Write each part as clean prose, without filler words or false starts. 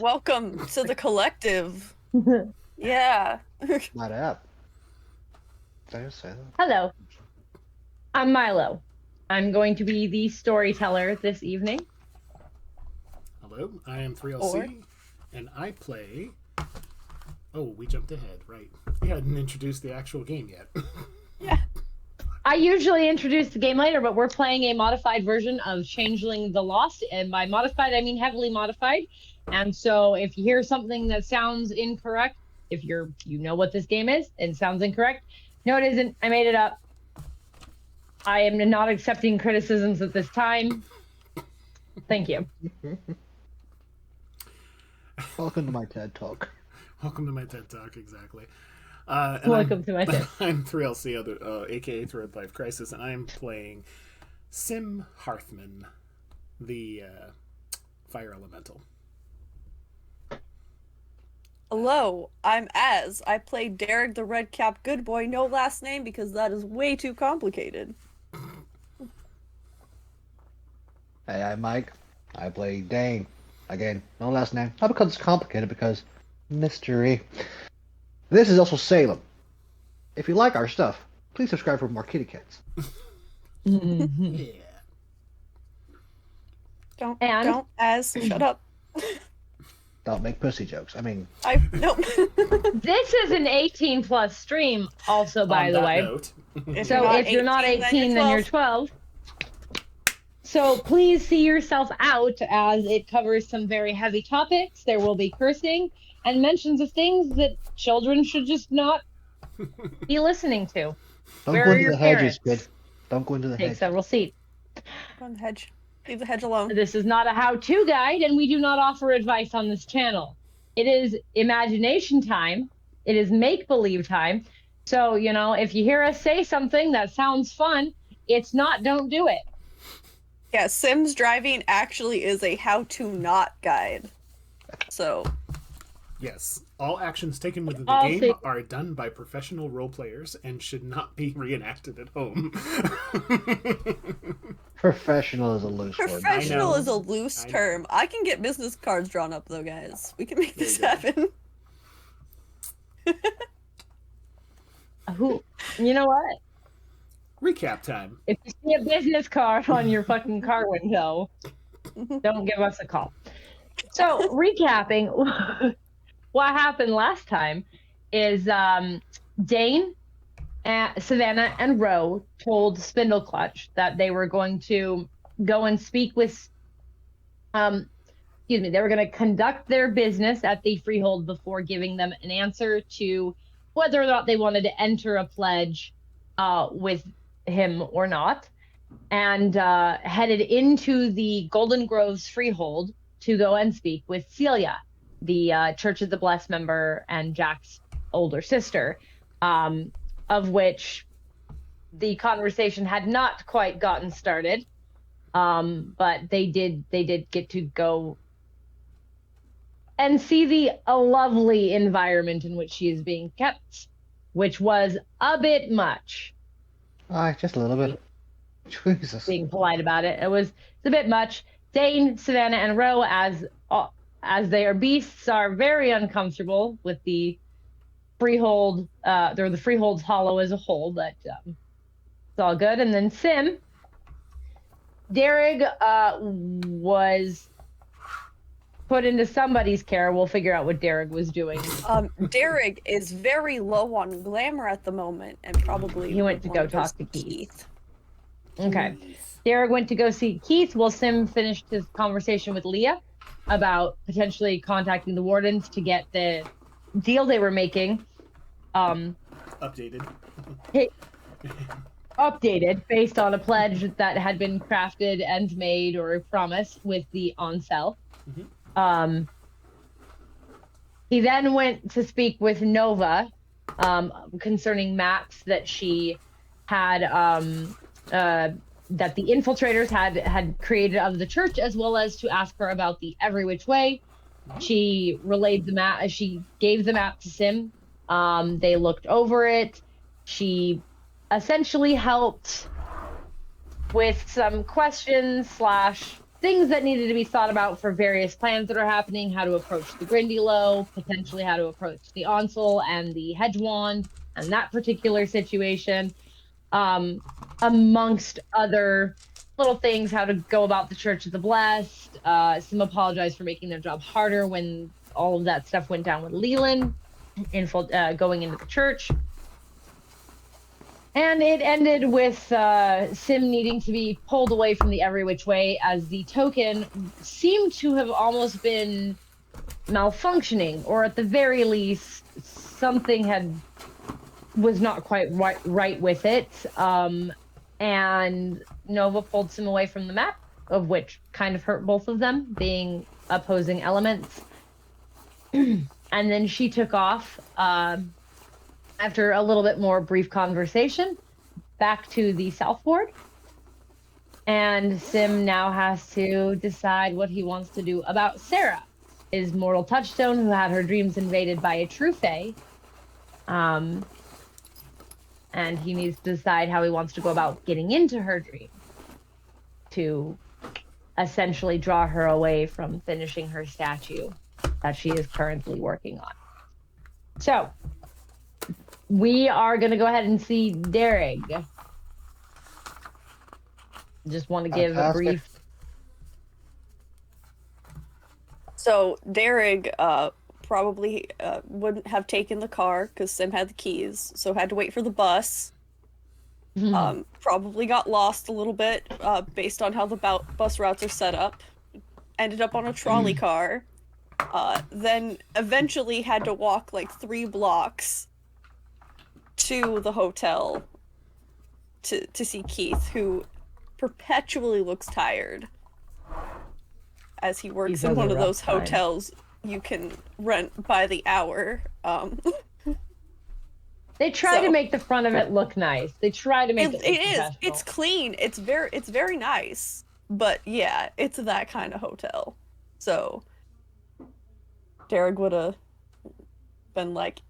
Welcome to the collective. Yeah. Not app. Did I say that? Hello, I'm Milo. I'm going to be the storyteller this evening. Hello, I am 3LC, and I play... Oh, we jumped ahead, right. We hadn't introduced the actual game yet. Yeah. I usually introduce the game later, but we're playing a modified version of Changeling the Lost, and by modified, I mean heavily modified. And so if you hear something that sounds incorrect, if you know what this game is and sounds incorrect, no, it isn't. I made it up. I am not accepting criticisms at this time. Thank you. Welcome to my TED Talk. Welcome to my TED Talk, exactly. Welcome to my TED. I'm 3LC, aka Thread Life Crisis, and I'm playing Sim Hearthman, the fire elemental. Hello, I'm Az. I play Dearg the Red Cap Good Boy, no last name because that is way too complicated. Hey, I'm Mike. I play Dain. Again, no last name. Not because it's complicated, because mystery. This is also Salem. If you like our stuff, please subscribe for more kitty cats. Yeah. Don't, Az, shut up. Don't make pussy jokes. I mean... Nope. This is an 18 plus stream also, by the way. Note. So if you're not 18, then you're 12. So please see yourself out, as it covers some very heavy topics. There will be cursing and mentions of things that children should just not be listening to. Don't Where go are into your the hedges, parents? kid. Don't go into the Take hedge. several seats. Go on the hedge. Leave the hedge alone. This is not a how-to guide, and we do not offer advice on this channel. It is imagination time. It is make-believe time. So, if you hear us say something that sounds fun, it's not don't do it. Yeah, Sims driving actually is a how-to not guide. So... Yes, all actions taken within the All game things- are done by professional role players and should not be reenacted at home. Professional is a loose word. Professional I know. is a loose I know. term. I can get business cards drawn up, though, guys. We can make this There happen. You know what? Recap time. If you see a business card on your fucking car window, don't give us a call. So, recapping, what happened last time is Dain, Savannah, and Ro told Spindleclutch that they were going to go and speak with, they were going to conduct their business at the Freehold before giving them an answer to whether or not they wanted to enter a pledge with him or not, and headed into the Golden Groves Freehold to go and speak with Celia, the Church of the Blessed member and Jack's older sister, of which the conversation had not quite gotten started, but they did get to go and see a lovely environment in which she is being kept, which was a bit much. Just a little bit. Jesus. Being polite about it, it was a bit much. Dain, Savannah, and Ro, as they are beasts, are very uncomfortable with the Freehold. They're the Freehold's hollow as a whole, but it's all good. And then Sim, Dearg was put into somebody's care. We'll figure out what Dearg was doing. Dearg is very low on glamour at the moment, and probably He went to wanna go talk to Keith. Keith. Okay. Dearg went to go see Keith while Sim finished his conversation with Leah about potentially contacting the wardens to get the deal they were making Updated. updated based on a pledge that had been crafted and made or promised with the on-sell. He then went to speak with Nova concerning maps that she had that the infiltrators had created of the church, as well as to ask her about the Every Which Way. She relayed the map. She gave the map to Sim. They looked over it. She essentially helped with some questions / things that needed to be thought about for various plans that are happening, how to approach the Grindylow, potentially how to approach the Onsel and the Hedgewand, and that particular situation, amongst other little things, how to go about the Church of the Blessed. Some apologize for making their job harder when all of that stuff went down with Leland going into the church. And it ended with Sim needing to be pulled away from the Every Which Way, as the token seemed to have almost been malfunctioning, or at the very least, something was not quite right with it. And Nova pulled Sim away from the map, of which kind of hurt both of them, being opposing elements. And then she took off. After a little bit more brief conversation, back to the South Ward. And Sim now has to decide what he wants to do about Sarah, his mortal touchstone, who had her dreams invaded by a true fae. And he needs to decide how he wants to go about getting into her dream to essentially draw her away from finishing her statue that she is currently working on. So, we are going to go ahead and see Dearg. Just want to give a brief. So Dearg probably wouldn't have taken the car because Sim had the keys, so had to wait for the bus. Probably got lost a little bit based on how the bus routes are set up. Ended up on a trolley car. Then eventually had to walk like 3 blocks to the hotel to see Keith, who perpetually looks tired as he works in one of those hotels you can rent by the hour. They try to make the front of it look nice. They try to make it is. It's clean. It's very nice. But yeah, it's that kind of hotel. So Dearg would have been like,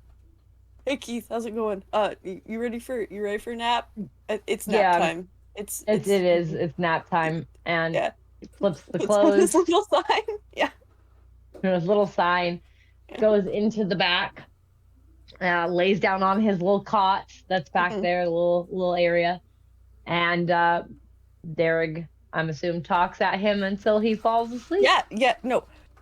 "Hey Keith, how's it going? You ready for a nap? It's nap time. It's nap time." And yeah. He flips the clothes. His little sign. Yeah. His little sign goes into the back, lays down on his little cot that's back there, little area, and Dearg, I'm assuming, talks at him until he falls asleep.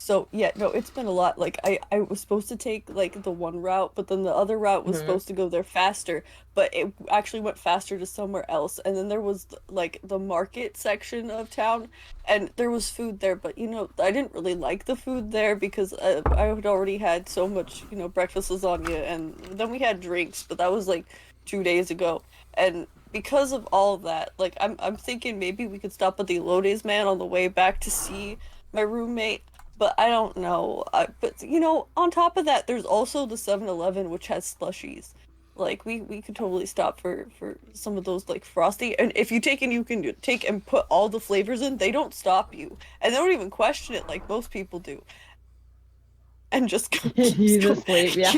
It's been a lot. Like I was supposed to take like the one route, but then the other route was supposed to go there faster, but it actually went faster to somewhere else. And then there was like the market section of town, and there was food there, but I didn't really like the food there because I had already had so much breakfast lasagna, and then we had drinks, but that was like 2 days ago. And because of all of that, like I'm thinking maybe we could stop at the Elotes Man on the way back to see my roommate. But I don't know. But on top of that, there's also the 7-Eleven, which has slushies. Like we could totally stop for some of those, like Frosty. And if you can take and put all the flavors in. They don't stop you, and they don't even question it like most people do. And just go. You just sleep, yeah.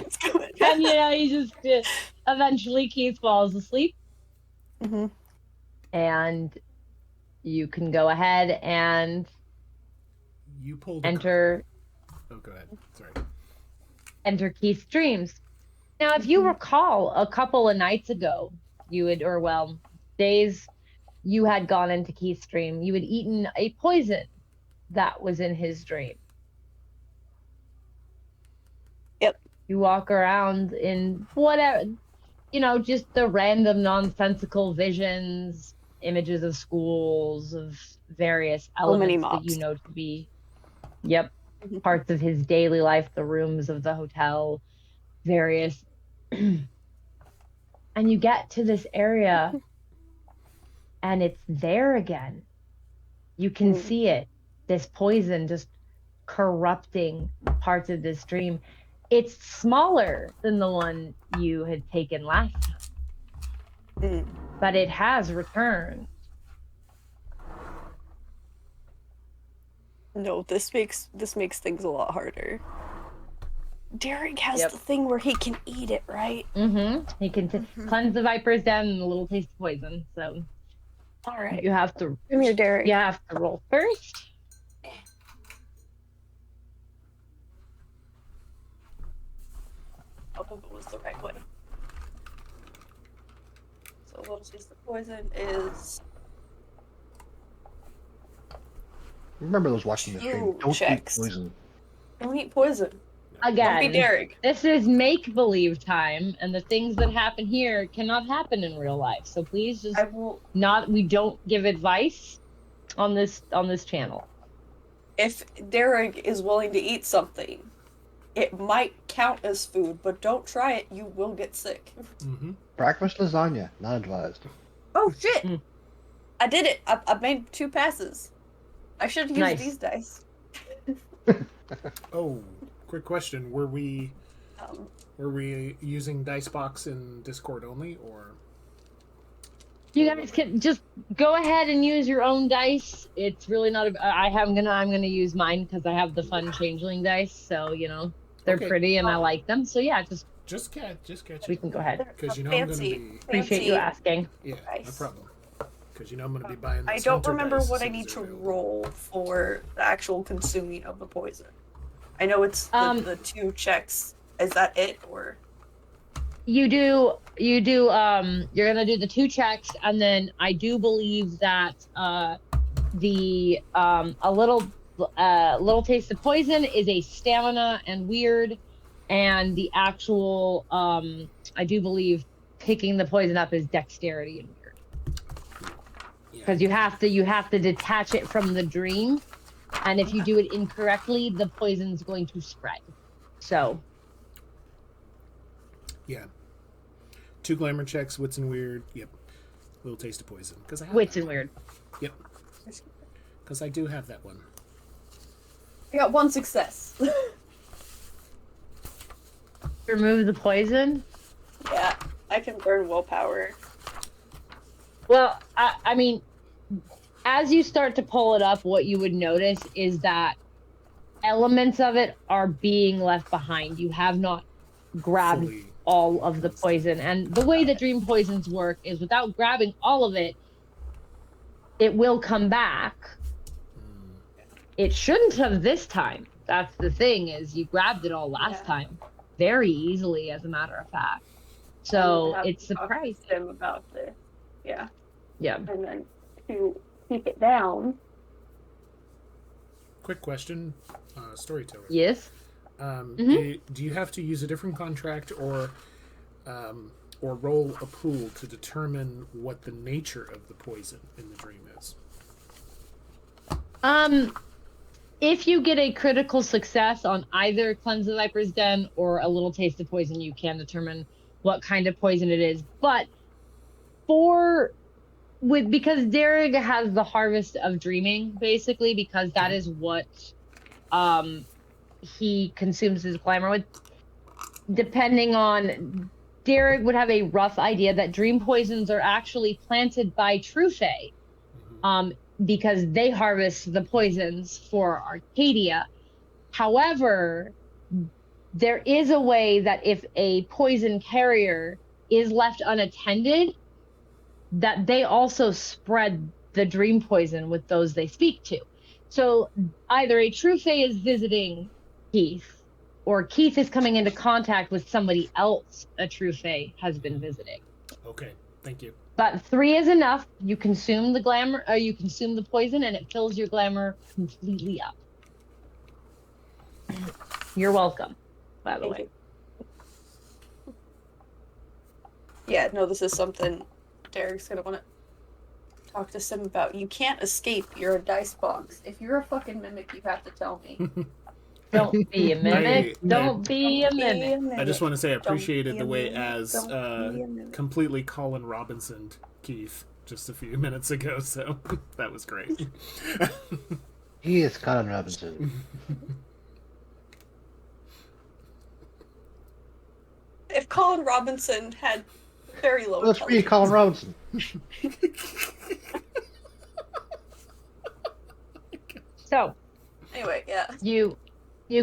And you just eventually Keith falls asleep. And you can go ahead and. You pulled enter. Oh, go ahead. Sorry. Enter Keith's dreams. Now, if you recall, a couple of nights ago, days you had gone into Keith's dream. You had eaten a poison that was in his dream. Yep. You walk around in whatever, just the random nonsensical visions, images of schools, of various elements that you know to be. Yep. Parts of his daily life, the rooms of the hotel, various. And you get to this area and it's there again. You can see it. This poison just corrupting parts of this dream. It's smaller than the one you had taken last time. But it has returned. No, this makes things a lot harder. Dearg has the thing where he can eat it, right? He can cleanse the vipers down and a little taste of poison. So, all right, you have to. Come here, Dearg. You have to roll first. know if it was the right way. So little taste of poison is Remember those watching the stream. Ooh, Don't checks. eat poison. don't eat poison. Don't be Again, Dearg. this is make-believe time, and the things that happen here cannot happen in real life. So please just I will. we don't give advice on this channel. If Dearg is willing to eat something, it might count as food, but don't try it. You will get sick. Mm-hmm. Breakfast lasagna, not advised. Oh shit! Mm. I did it. I made 2 passes. I should have used Nice. these dice. Oh, quick question: Were we Um, using Dicebox in Discord only, or You guys can just go ahead and use your own dice. It's really not. I'm gonna use mine because I have the fun Changeling dice. So they're Okay. pretty and I like them. So yeah, just catch we it? can go ahead. Because I'm gonna be Appreciate you asking. no dice. problem. Because I'm gonna be buying. I This don't hunter remember dice what as I soon need as to they're available. roll for the actual consuming of the poison. I know it's the 2 checks. Is that it, or? You're gonna do the 2 checks, and then I do believe that a little taste of poison is a stamina and weird, and the actual I do believe picking the poison up is dexterity and weird, because you have to detach it from the dream, and if you do it incorrectly, the poison's going to spread. So Yeah. 2 glamour checks, wits and weird. Yep. Little taste of poison. Because I have wits that and one. weird. Yep. Because I do have that one. I got 1 success. Remove the poison. Yeah, I can burn willpower. Well, I mean, as you start to pull it up, what you would notice is that elements of it are being left behind. You have not grabbed Fully. all of the poison. And the way that dream poisons work is without grabbing all of it, it will come back. It shouldn't have this time. That's the thing, is you grabbed it all last time. Very easily, as a matter of fact. So it's surprising. Him about this. Yeah. Yeah. And then to keep it down. Quick question, storyteller. Yes. Do you have to use a different contract or roll a pool to determine what the nature of the poison in the dream is? If you get a critical success on either Cleanse the Viper's Den or a little taste of poison, you can determine what kind of poison it is. But because Dearg has the harvest of dreaming, basically, because that is what he consumes his glamour with. Depending on, Dearg would have a rough idea that dream poisons are actually planted by True Fae. Because they harvest the poisons for Arcadia. However, there is a way that if a poison carrier is left unattended, that they also spread the dream poison with those they speak to. So either a True Fae is visiting Keith, or Keith is coming into contact with somebody else a True Fae has been visiting. Okay, thank you. But 3 is enough. You consume the glamour, or you consume the poison, and it fills your glamour completely up. You're welcome, by the way. Yeah, no, this is something Derek's gonna want to talk to Sim about. You can't escape. You're a dice box. If you're a fucking mimic, you have to tell me. Don't be a mimic. Don't be a mimic. I just want to say I appreciated be the a way mimic. as Don't be a mimic. completely Colin Robinson Keith just a few minutes ago, so that was great. He is Colin Robinson. If Colin Robinson had very low Let's be Colin Robinson. So, Anyway, yeah. you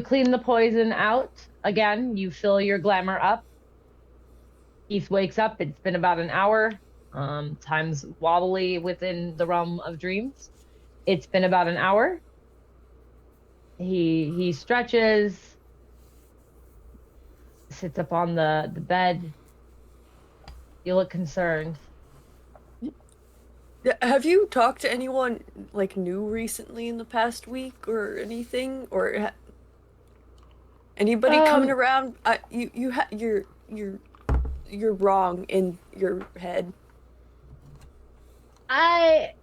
clean the poison out. Again, you fill your glamour up. Keith wakes up. It's been about an hour. Time's wobbly within the realm of dreams. It's been about an hour. He stretches. sits up on the bed. You look concerned. Have you talked to anyone like new recently in the past week or anything, or anybody coming Um, around? You're wrong in your head. I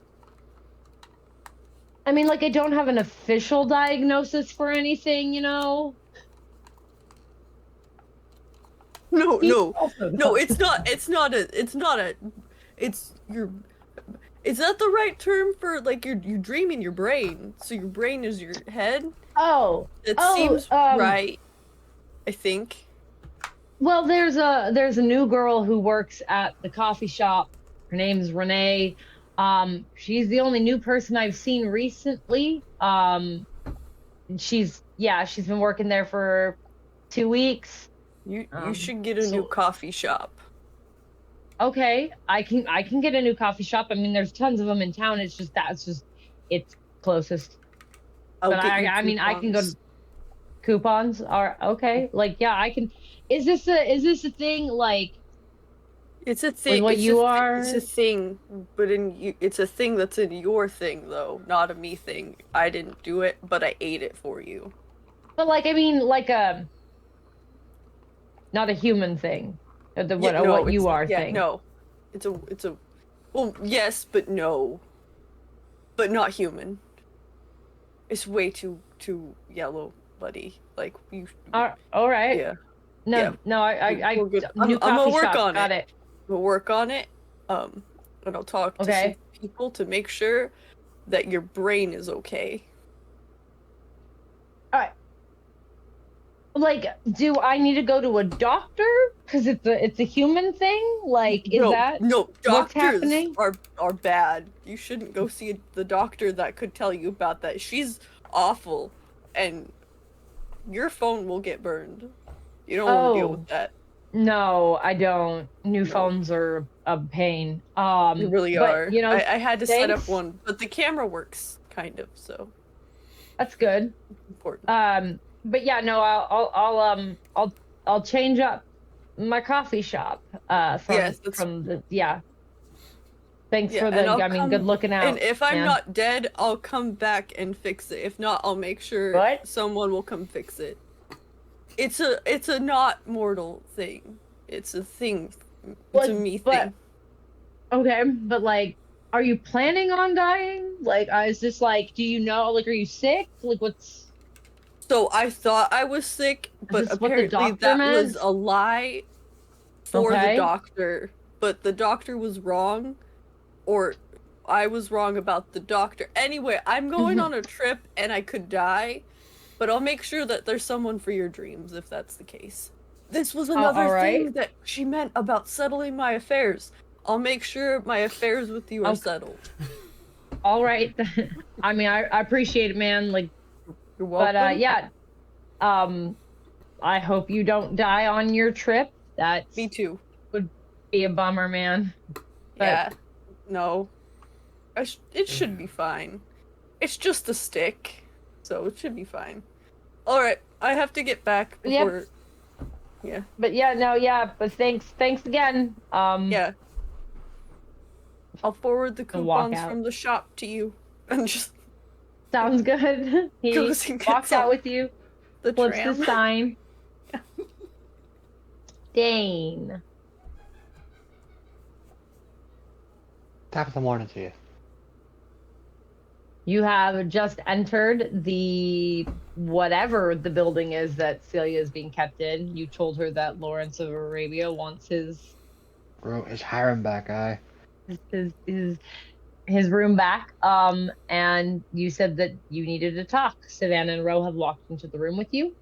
I mean, like, I don't have an official diagnosis for anything, you know? No, He no, also no. knows. It's your. Is that the right term for like you dream in your brain? So your brain is your head. Oh, It oh, seems right. I think. well, there's a new girl who works at the coffee shop. Her name's Renee. She's the only new person I've seen recently. She's been working there for 2 weeks. You should get a new So coffee shop. okay, I can get a new coffee shop. I mean, there's tons of them in town. It's closest. I'll But get you I mean, I can go coupons. to coupons are okay. Like, yeah, I can. Is this a thing like It's a with thing. what you It's a are? thing, but in you, it's a thing that's in your thing though, not a me thing. I didn't do it, but I ate it for you. But like, I mean, like a not a human thing. Yeah, What no, you it's are yeah, thing. no. It's a well, yes, but no, but not human. It's way too yellow, buddy. Like you, All right. yeah, yeah. No, no, We're good. new I'm gonna coffee work shop. on Got it. it. We'll work on it. Um, and I'll talk to some Okay. people to make sure that your brain is okay. All right. Like, do I need to go to a doctor? Because it's a human thing? Like, is No, that no, what's doctors happening? are bad. You shouldn't go see the doctor that could tell you about that. She's awful, and your phone will get burned. You don't want to deal with Oh, that. no, I don't. New No, phones are a pain. they really But are. I had to set up thanks. one, but the camera works kind of, so That's good. important. But yeah, no, I'll change up my coffee shop. Yes, that's From the yeah. Thanks yeah, for and the. I'll I mean, good come. looking And out, if I'm man. not dead, I'll come back and fix it. If not, I'll make sure What? someone will come fix it. It's a not mortal thing. It's a thing. It's a What? me But thing. okay, but like, are you planning on dying? Like, is this like, do you know? Like, are you sick? Like, what's So I thought I was sick, is but this what the apparently doctor that was meant? a lie for the Okay. doctor. But the doctor was wrong, or I was wrong about the doctor. Anyway, I'm going on a trip and I could die, but I'll make sure that there's someone for your dreams if that's the case. This was another All right. thing that she meant about settling my affairs. I'll make sure my affairs with you are Okay. settled. All right. I mean, I appreciate it, man. Like, You're but welcome. yeah. Um, I hope you don't die on your trip. That Me too. would be a bummer, man. But Yeah. No. It should be fine. It's just a stick, so it should be fine. All right, I have to get back yep. before. Yeah. But yeah, no, yeah. But thanks again. Yeah. I'll forward the And walk coupons out. from the shop to you, and just Sounds good. He goes and walks gets out on with you, the flips the tram. sign. Dain. Top of the morning to you. You have just entered the whatever the building is that Celia is being kept in. You told her that Lawrence of Arabia wants Bro, is hiring back, aye. his his his room back. And you said that you needed to talk. Savannah and Ro have walked into the room with you.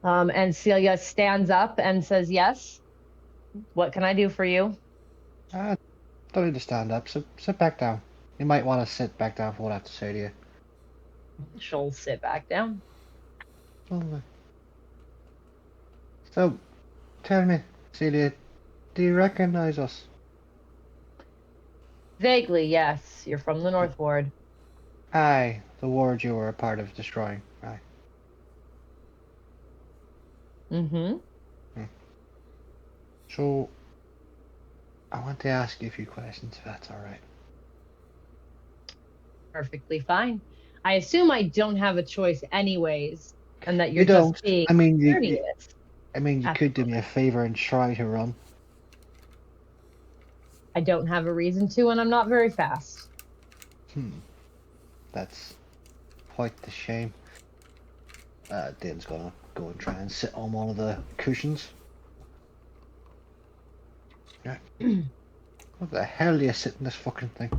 And Celia stands up and says, "Yes. What can I do for you?" Don't need to stand up. Sit back down. You might want to sit back down for what I have to say to you. She'll sit back down. Oh, so, tell me, Celia, do you recognize us? Vaguely, yes. You're from the North Ward. Aye, the ward you were a part of destroying. Aye. Mm-hmm. So, I want to ask you a few questions, if that's alright. Perfectly fine. I assume I don't have a choice anyways, and that you're You just don't. being I mean, courteous you at the could do me a moment. favor and try to run. I don't have a reason to, and I'm not very fast. That's quite the shame. Dain's gonna go and try and sit on one of the cushions. Yeah. What the hell do you sit in this fucking thing?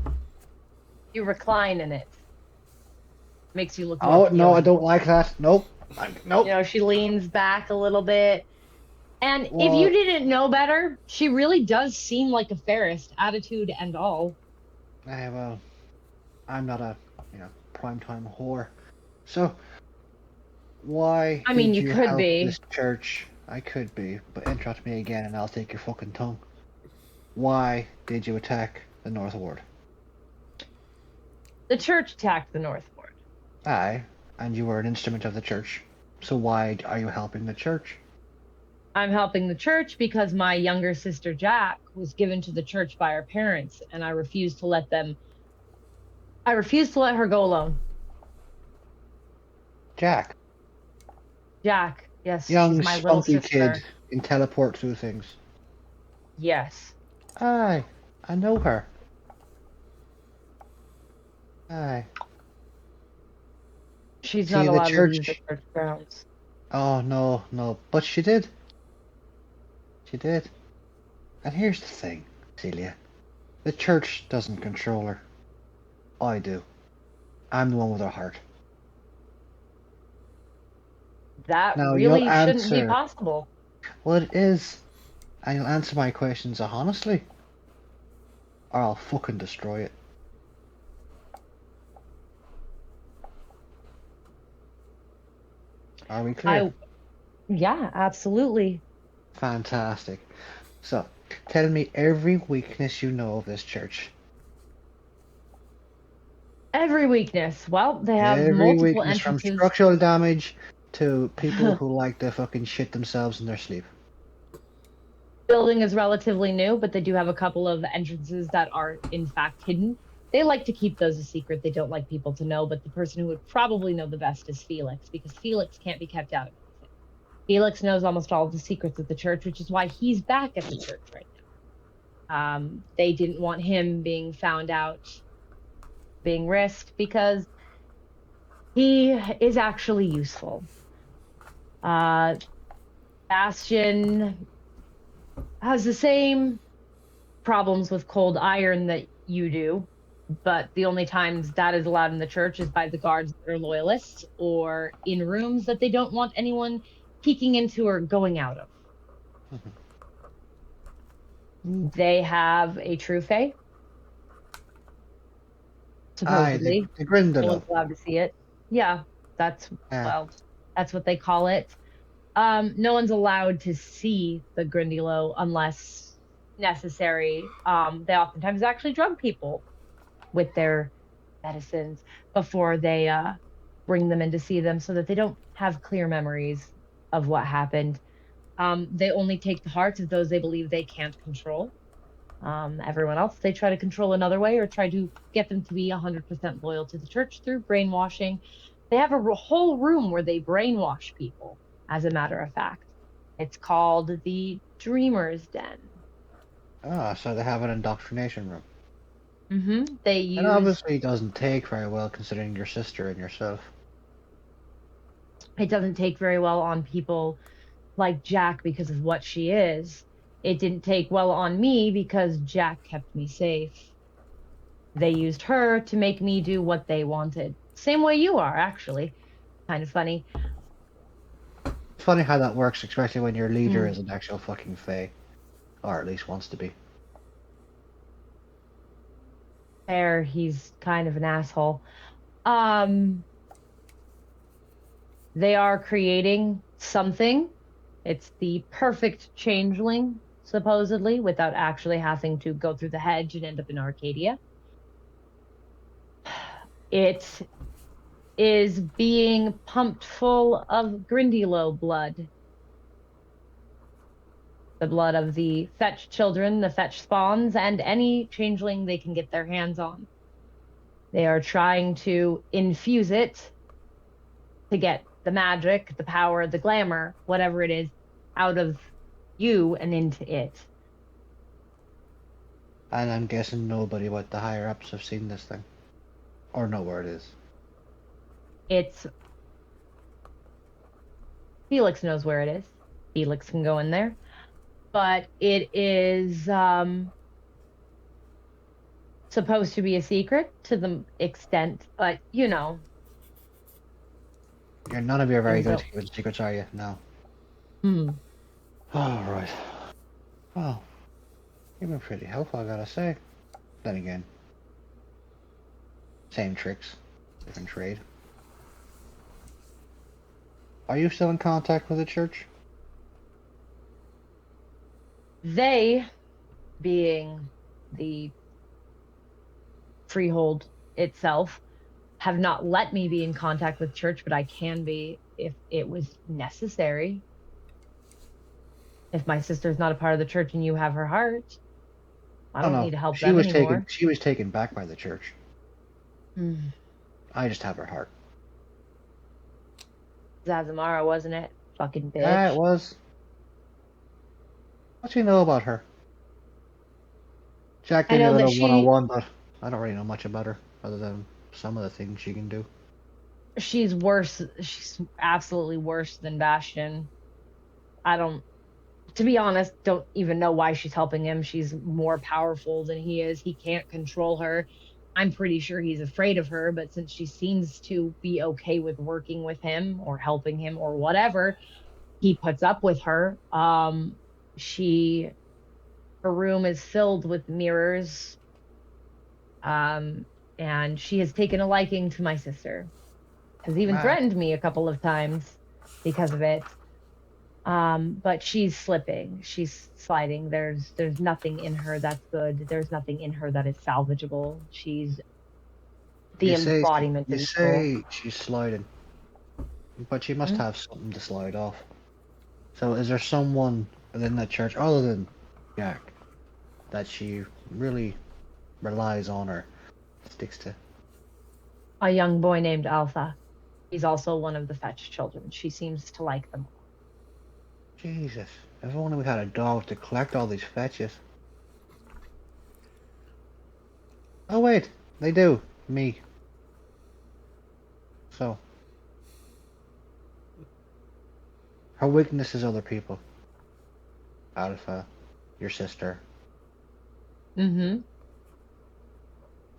You recline in it. Makes you look more Oh, no, I appealing. don't like that. Nope. You Nope. know, she leans back a little bit. And if you What? didn't know better, she really does seem like a Ferris, attitude and all. Well, I'm not a, primetime whore. So, why I mean, did you you could help be. this church? I could be, but interrupt me again and I'll take your fucking tongue. Why did you attack the North Ward? The church attacked the North Ward. Aye, and you were an instrument of the church. So why are you helping the church? I'm helping the church because my younger sister Jack was given to the church by her parents, and I refused to let her go alone. Jack, Jack, yes, she's young my little spunky kid, sister. can teleport through things. Yes. Aye, I know her. Aye. She's not See, the allowed to leave the church. church grounds. Oh, no, no. But she did. She did. And here's the thing, Celia. The church doesn't control her. I do. I'm the one with her heart. That Now, you'll really shouldn't be answer. possible. Well, it is. And you'll answer my questions honestly, or I'll fucking destroy it. Are we clear? Yeah, absolutely. Fantastic. So, tell me every weakness you know of this church. Every weakness. Well, they have Every multiple weakness from entrances. structural damage to people who like to fucking shit themselves in their sleep. Building is relatively new, but they do have a couple of entrances that are in fact hidden. They like to keep those a secret. They don't like people to know, but the person who would probably know the best is Felix, because Felix can't be kept out of anything. Felix knows almost all of the secrets of the church, which is why he's back at the church right now. They didn't want him being found out, being risked, because he is actually useful. Uh, Bastion has the same problems with cold iron that you do, but the only times that is allowed in the church is by the guards that are loyalists or in rooms that they don't want anyone peeking into or going out of. They have a true fae, Aye, supposedly. the No one's Grindalo. allowed to see it. Yeah, that's, Yeah. well, that's what they call it. No one's allowed to see the Grindylow unless necessary. They oftentimes actually drug people with their medicines before they bring them in to see them so that they don't have clear memories of what happened. They only take the hearts of those they believe they can't control. Everyone else, they try to control another way or try to get them to be 100% loyal to the church through brainwashing. They have a whole room where they brainwash people, as a matter of fact. It's called the Dreamer's Den. Ah, so they have an indoctrination room. They And use, obviously it doesn't take very well considering your sister and yourself. it doesn't take very well on people like Jack because of what she is. It didn't take well on me because Jack kept me safe. They used her to make me do what they wanted. Same way you are, actually. Kind of funny. It's funny how that works, especially when your leader Mm. is an actual fucking fae. Or at least wants to be. Fair, he's kind of an asshole. Um, they are creating something. It's the perfect changeling, supposedly, without actually having to go through the hedge and end up in Arcadia. It is being pumped full of Grindylow blood. the blood of the fetch children, the fetch spawns, and any changeling they can get their hands on. They are trying to infuse it to get the magic, the power, the glamour, whatever it is, out of you and into it. And I'm guessing nobody but the higher ups have seen this thing. Or know where it is. It's Felix knows where it is. Felix can go in there. But it is supposed to be a secret to the extent, but you know. None of you are very And good so- at keeping secrets, are you? No. Hmm. Oh, right. Well, you've been pretty helpful, I gotta say. Then again, same tricks, different trade. Are you still in contact with the church? They, being the Freehold itself, have not let me be in contact with church, but I can be if it was necessary. If my sister's not a part of the church and you have her heart, I Oh don't no, need to help them anymore. she was taken back by the church. Hmm. I just have her heart. Zazamara, wasn't it? Fucking Yeah, it bitch. was. What do you know about her? Jack I gave me a know that little one-on-one, but I don't really know much about her, other than some of the things she can do. she's worse. She's absolutely worse than Bastion. I don't, to be honest, don't even know why she's helping him. She's more powerful than he is. He can't control her. I'm pretty sure he's afraid of her, but since she seems to be okay with working with him or helping him or whatever, he puts up with her. She Her room is filled with mirrors. Um, and she has taken a liking to my sister. Has even Ah, threatened me a couple of times because of it. But she's slipping. She's sliding. There's nothing in her that's good. There's nothing in her that is salvageable. She's the you say embodiment you of evil. say she's sliding, but she must Hmm? have something to slide off. So, is there someone within that church other than Jack that she really relies on or sticks to? A young boy named Alpha. He's also one of the fetch children. She seems to like them. Jesus, if only we had a dog to collect all these fetches. Oh wait, they do. Me. So, her weakness is other people. Alpha, your sister. Mm-hmm.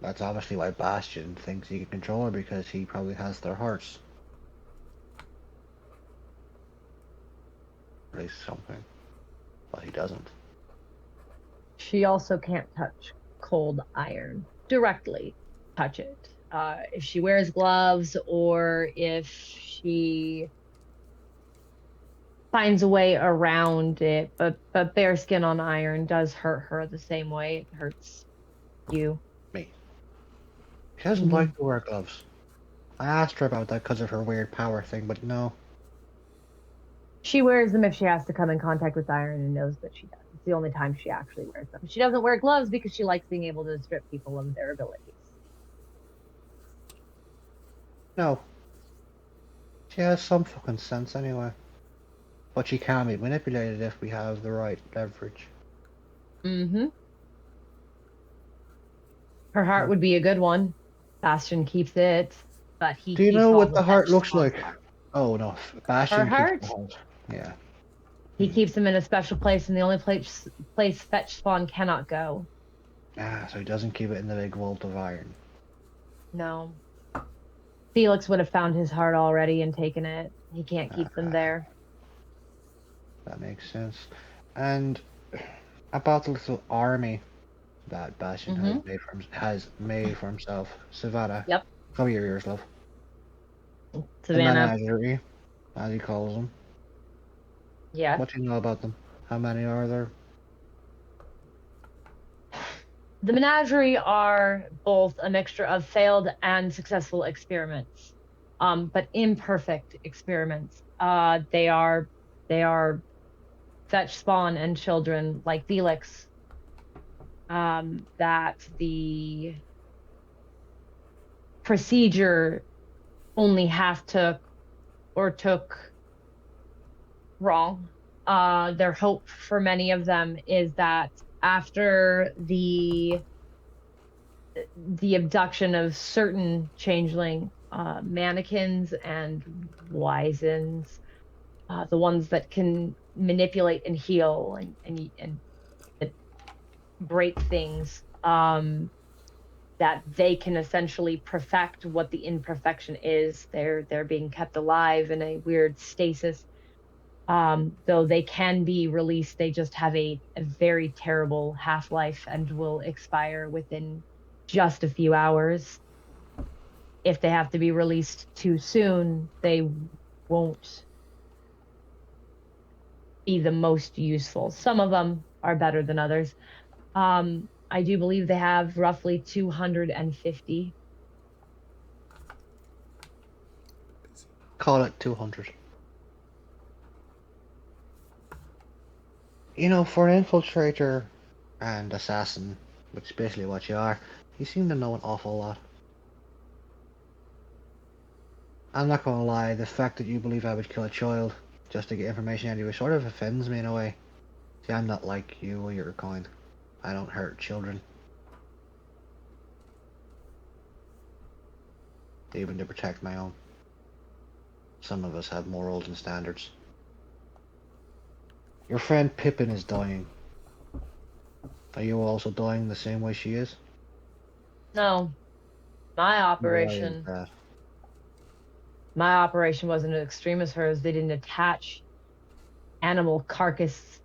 That's obviously why Bastion thinks he can control her, because he probably has their hearts. Or at least something. But he doesn't. She also can't touch cold iron directly. Touch it. If she wears gloves or if she finds a way around it, but bare skin on iron does hurt her the same way it hurts you. Me. She doesn't Hmm. like to wear gloves. I asked her about that because of her weird power thing, but no. She wears them if she has to come in contact with iron and knows that she does. It's the only time she actually wears them. She doesn't wear gloves because she likes being able to strip people of their abilities. No. She has some fucking sense anyway. But she can be manipulated if we have the right leverage. Mm-hmm. Her heart would be a good one. Bastion keeps it, but he Do you keeps know all what the the heart fetch looks spawns. like? Oh no, Her Bastion keeps the heart, heart. Yeah. he keeps them in a special place, and the only place fetch spawn cannot go. Ah, so he doesn't keep it in the big vault of iron. No. Felix would have found his heart already and taken it. He can't keep them there. That makes sense. And about the little army that Bastion Mm-hmm. has made for himself, Savannah. Yep. Cover your ears, love. The Savannah. menagerie, as he calls them. Yes. What do you know about them? How many are there? The menagerie are both a mixture of failed and successful experiments, but imperfect experiments. They are such spawn and children like Felix, that the procedure only half took wrong. Their hope for many of them is that after the abduction of certain changeling mannequins and wisens, the ones that can manipulate and heal and break things, that they can essentially perfect what the imperfection is. They're being kept alive in a weird stasis. Though they can be released, they just have a very terrible half-life and will expire within just a few hours. If they have to be released too soon, they won't be the most useful. Some of them are better than others. I do believe they have roughly 250. Call it 200. You know, for an infiltrator and assassin, which is basically what you are, you seem to know an awful lot. I'm not gonna lie, the fact that you believe I would kill a child just to get information out of you sort of offends me in a way. See, I'm not like you or your kind. I don't hurt children. Even to protect my own. Some of us have morals and standards. Your friend Pippin is dying. Are you also dying the same way she is? No, my Why is operation, that? my operation wasn't as extreme as hers. They didn't attach animal carcass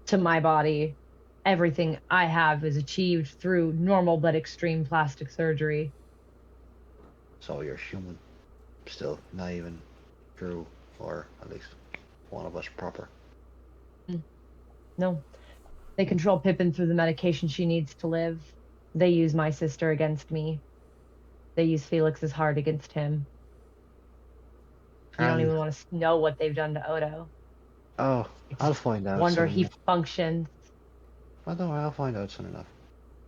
to my body. Everything I have is achieved through normal but extreme plastic surgery. So you're human. Still not even true, or at least one of us proper. No, they control Pippin through the medication she needs to live. They use my sister against me. They use Felix's heart against him. You don't And even want to know what they've done to Odo. oh, I I'll just find out wonder soon he enough. functions. Well, don't worry, I'll find out soon enough.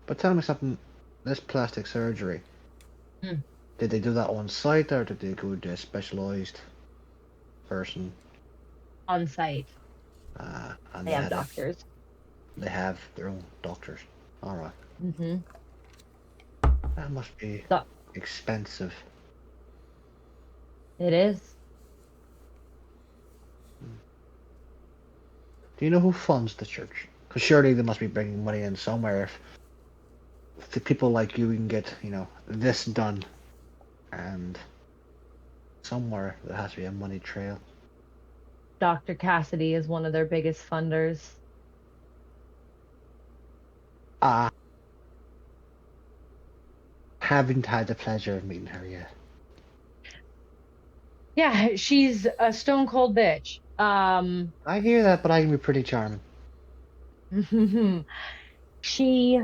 But tell me something. This plastic surgery. Hmm. Did they do that on site, or did they go to a specialized person? On site. And They have doctors. they have their own doctors. All right. Mm-hmm. That must be So expensive. it is. Do you know who funds the church? Because surely they must be bringing money in somewhere. If the people like you can get, this done, and somewhere there has to be a money trail. Dr. Cassidy is one of their biggest funders. Haven't had the pleasure of meeting her yet. Yeah, she's a stone cold bitch. I hear that, but I can be pretty charming. She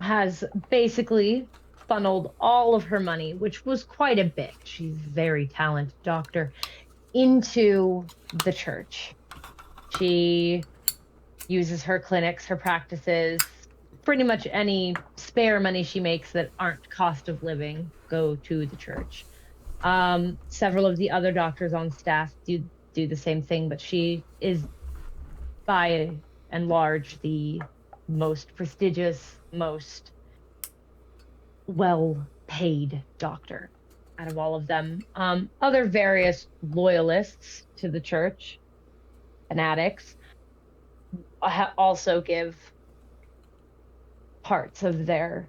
has basically funneled all of her money, which was quite a bit. She's a very talented doctor, into the church. She uses her clinics, her practices, pretty much any spare money she makes that aren't cost of living go to the church. Several of the other doctors on staff do the same thing, but she is by and large the most prestigious, most well paid doctor out of all of them. Other various loyalists to the church, fanatics, also give parts of their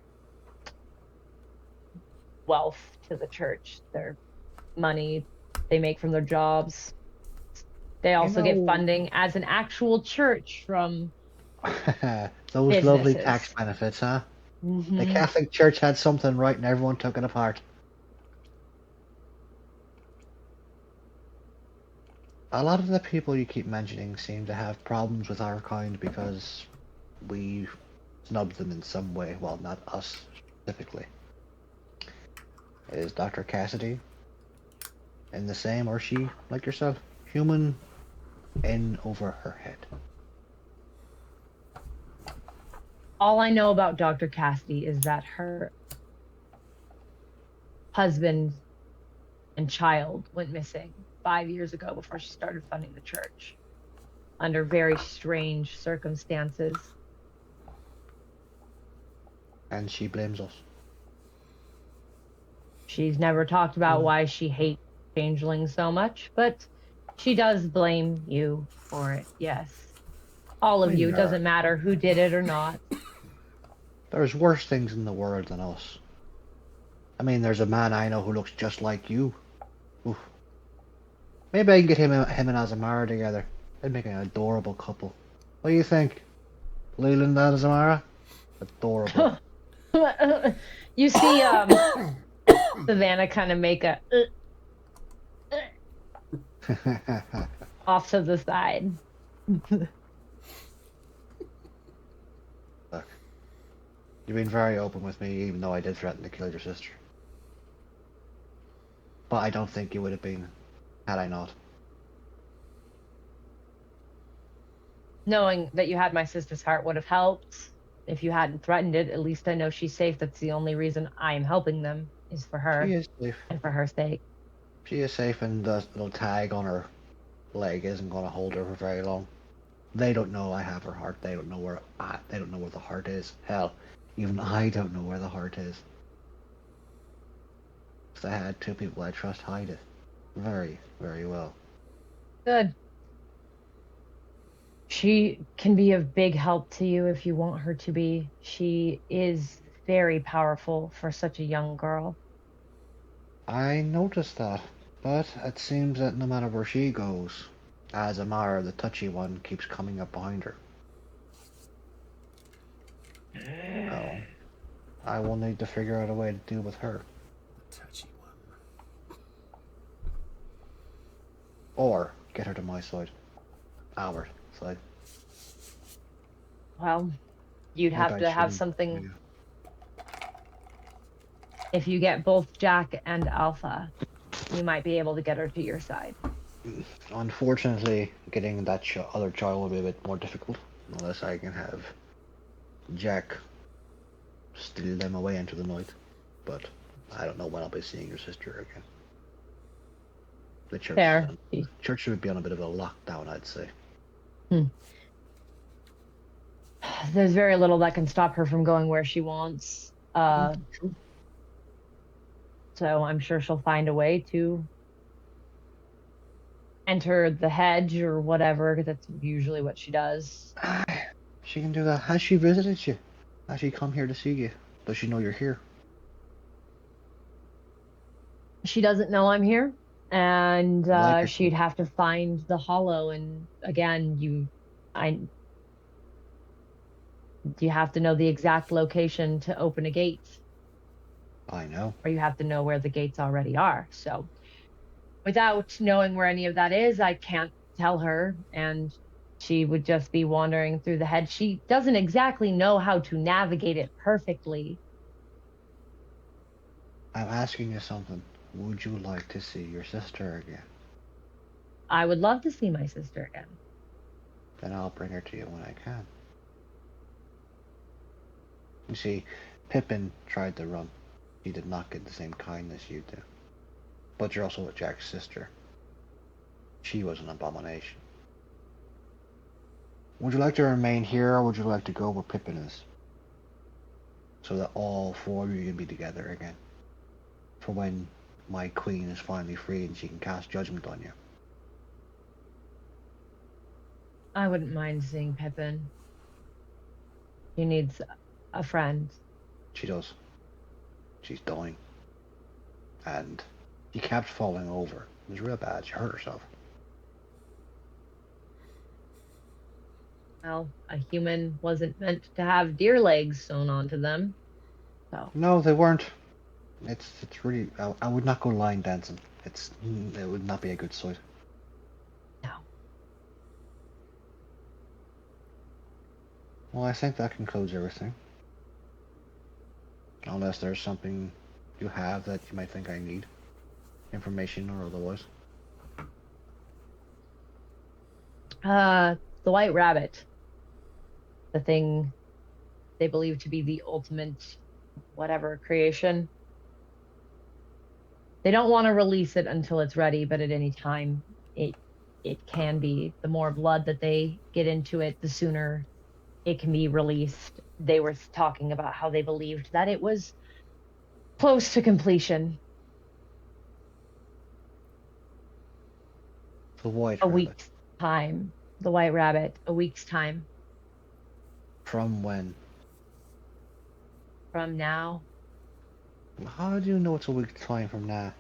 wealth to the church, their money they make from their jobs. They also get funding as an actual church from those businesses. lovely tax benefits, huh? Mm-hmm. The Catholic Church had something right and everyone took it apart. A lot of the people you keep mentioning seem to have problems with our kind because we snubbed them in some way. Well, not us specifically. Is Dr. Cassidy in the same, or she, like yourself, human, in over her head. All I know about Dr. Cassidy is that her husband and child went missing 5 years ago before she started funding the church under very strange circumstances. And she blames us. She's never talked about why she hates changelings so much, but she does blame you for it, yes. All of I you. It know. doesn't matter who did it or not. There's worse things in the world than us. I mean, there's a man I know who looks just like you. Oof. Maybe I can get him and Azamara together. They'd make an adorable couple. What do you think? Leland and Azamara? Adorable. You see Savannah kind of make a off to the side. Look, you've been very open with me, even though I did threaten to kill your sister. But I don't think you would have been, had I not. Knowing that you had my sister's heart would have helped. If you hadn't threatened it, at least I know she's safe. That's the only reason I am helping them, is for her She is safe. and for her sake. She is safe, and the little tag on her leg isn't going to hold her for very long. They don't know I have her heart. They don't know where they don't know where the heart is. Hell, even I don't know where the heart is. If I had two people I trust hide it very, very well. Good. She can be of big help to you if you want her to be. She is very powerful for such a young girl. I noticed that, but it seems that no matter where she goes, Azamara, the touchy one, keeps coming up behind her. So, I will need to figure out a way to deal with her. The touchy one. Or get her to my side. Our side. Well, you'd Maybe have I to have shouldn't. something. Yeah. If you get both Jack and Alpha, you might be able to get her to your side. Unfortunately, getting that other child will be a bit more difficult, unless I can have Jack steal them away into the night. But I don't know when I'll be seeing your sister again. The church, Fair. Church would be on a bit of a lockdown, I'd say. There's very little that can stop her from going where she wants. So I'm sure she'll find a way to enter the hedge or whatever, because that's usually what she does. She can do that. Has she visited you? Has she come here to see you? Does she know you're here? She doesn't know I'm here, and Like her she'd to. have to find the hollow. And again, you have to know the exact location to open a gate, I know. or you have to know where the gates already are. So without knowing where any of that is, I can't tell her, and she would just be wandering through the hedge. She doesn't exactly know how to navigate it perfectly. I'm asking you something. Would you like to see your sister again? I would love to see my sister again. Then I'll bring her to you when I can. You see, Pippin tried to run. He did not get the same kindness you do. But you're also Jack's sister. She was an abomination. Would you like to remain here, or would you like to go where Pippin is? So that all four of you can be together again. For when my queen is finally free and she can cast judgment on you. I wouldn't mind seeing Pippin. He needs a friend. She does. She's dying. And she kept falling over. It was real bad. She hurt herself. Well, a human wasn't meant to have deer legs sewn onto them. So No, they weren't. It's really. I would not go line dancing. It would not be a good sight. no. Well, I think that concludes everything. Unless there's something you have that you might think I need. Information or otherwise. The White Rabbit, the thing they believe to be the ultimate whatever creation. They don't want to release it until it's ready, but at any time it it can be. The more blood that they get into it, the sooner it can be released. They were talking about how they believed that it was close to completion. The White A Rabbit. week's time. The White Rabbit, a week's time From when? from now. How do you know it's a week's time from now?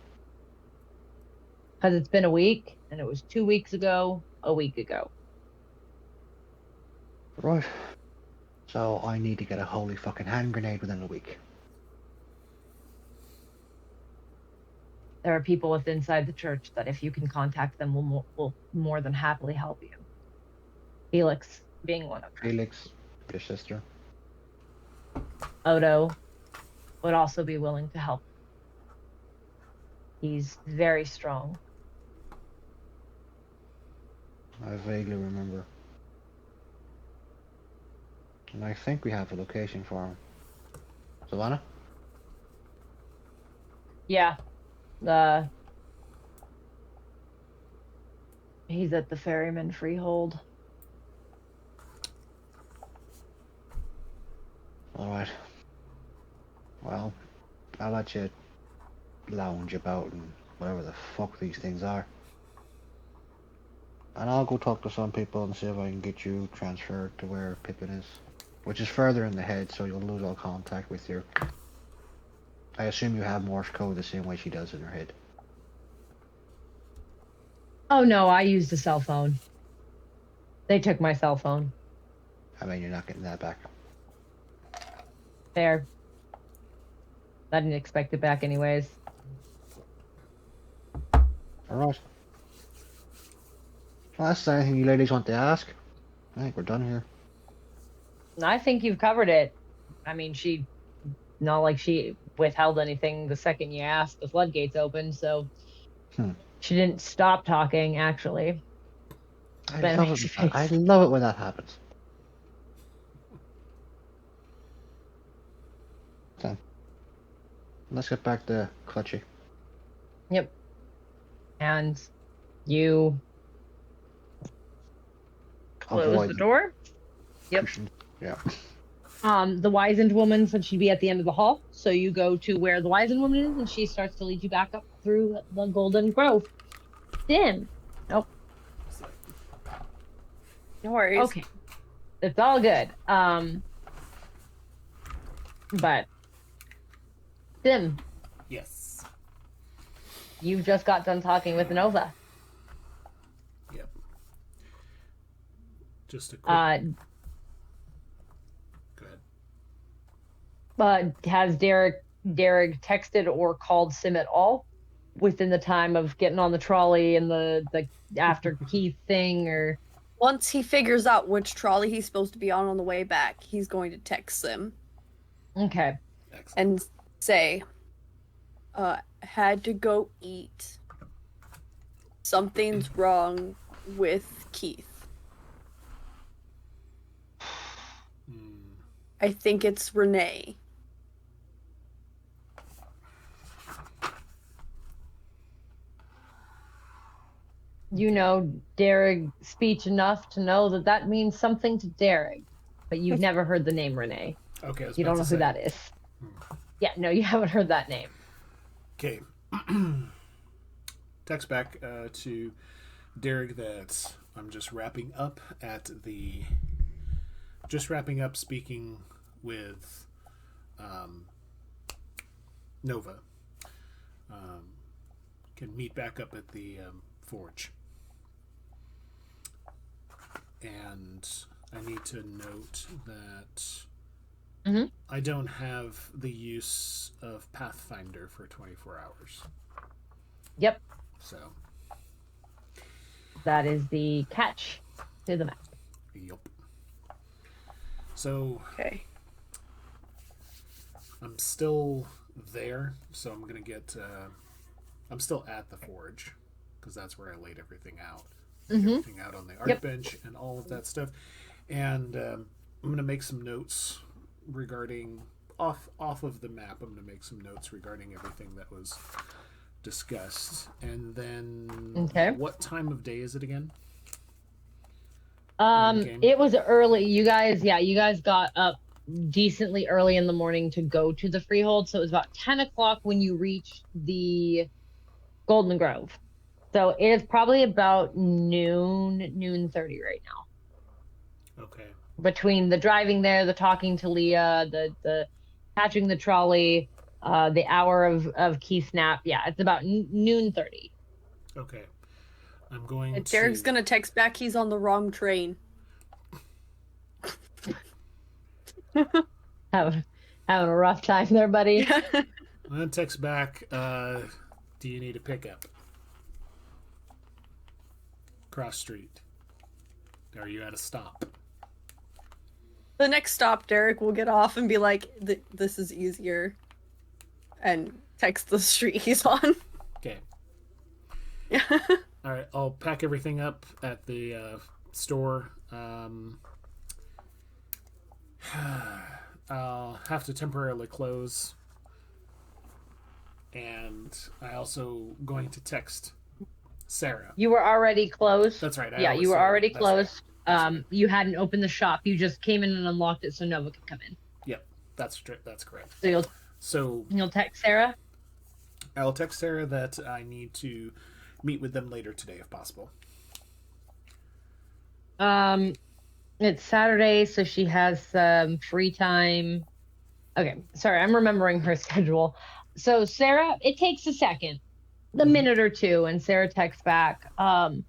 Because it's been a week, and it was 2 weeks ago, a week ago. Right. So I need to get a holy fucking hand grenade within a week. There are people within inside the church that if you can contact them, will more than happily help you. Felix being one of them. Felix, your sister. Odo would also be willing to help. He's very strong. I vaguely remember. And I think we have a location for him. Savannah? Yeah. He's at the Ferryman Freehold. Alright. Well, I'll let you lounge about and whatever the fuck these things are. And I'll go talk to some people and see if I can get you transferred to where Pippin is. Which is further in the head, so you'll lose all contact with your... I assume you have Morse code the same way she does in her head. Oh no, I used a cell phone. They took my cell phone. I mean, you're not getting that back. Fair. I didn't expect it back anyways. Alright. Well, that's anything you ladies want to ask. I think we're done here. I think you've covered it. I mean, not like she withheld anything the second you asked. The floodgates opened, so she didn't stop talking, actually. I love it when that happens. So, let's get back to Clutchy. Yep. And you close the door. Yep. Yeah. The wizened woman said she'd be at the end of the hall, so you go to where the wizened woman is, and she starts to lead you back up through the Golden Grove. Dim. Nope. No worries. Okay. It's all good. But Dim, Yes. you just got done talking with Nova. Yep. Just a quick... Go ahead. Has Dearg texted or called Sim at all within the time of getting on the trolley and the after Keith thing? Or once he figures out which trolley he's supposed to be on the way back, he's going to text Sim. Okay. Excellent. And say, had to go eat. Something's wrong with Keith. I think it's Renee. You know Dearg speech enough to know that means something to Dearg, but you've never heard the name Renee. Okay, you don't know who that is. Yeah, no, you haven't heard that name. Okay. Text back to Dearg that I'm just wrapping up speaking with Nova. Can meet back up at the forge. And I need to note that I don't have the use of Pathfinder for 24 hours. Yep. So. That is the catch to the map. Yep. So. Okay. I'm still there, so I'm going to get... I'm still at the forge, because that's where I laid everything out. everything out on the art bench and all of that stuff. And I'm going to make some notes regarding off of the map. I'm going to make some notes regarding everything that was discussed. And then what time of day is it again? It was early. You guys got up decently early in the morning to go to the Freehold, so it was about 10 o'clock when you reached the Golden Grove. So it is probably about noon 30 right now. Okay. Between the driving there, the talking to Leah, the catching the trolley, the hour of key snap. Yeah, it's about noon 30. Okay. I'm going to... Derek's gonna text back he's on the wrong train. Having a rough time there, buddy. I'm gonna text back, do you need a pickup? Cross street. Are you at a stop? The next stop, Derek will get off and be like, this is easier. And text the street he's on. Okay. Yeah. All right, I'll pack everything up at the store. I'll have to temporarily close. And I also going to text Sarah. You were already closed. That's right. Yeah, you were already closed. Right. You hadn't opened the shop. You just came in and unlocked it so Nova could come in. Yep, that's correct. So you'll text Sarah? I'll text Sarah that I need to meet with them later today if possible. It's Saturday, so she has some free time. Okay, sorry, I'm remembering her schedule. So Sarah, it takes a second, a minute or two, and Sarah texts back. I'm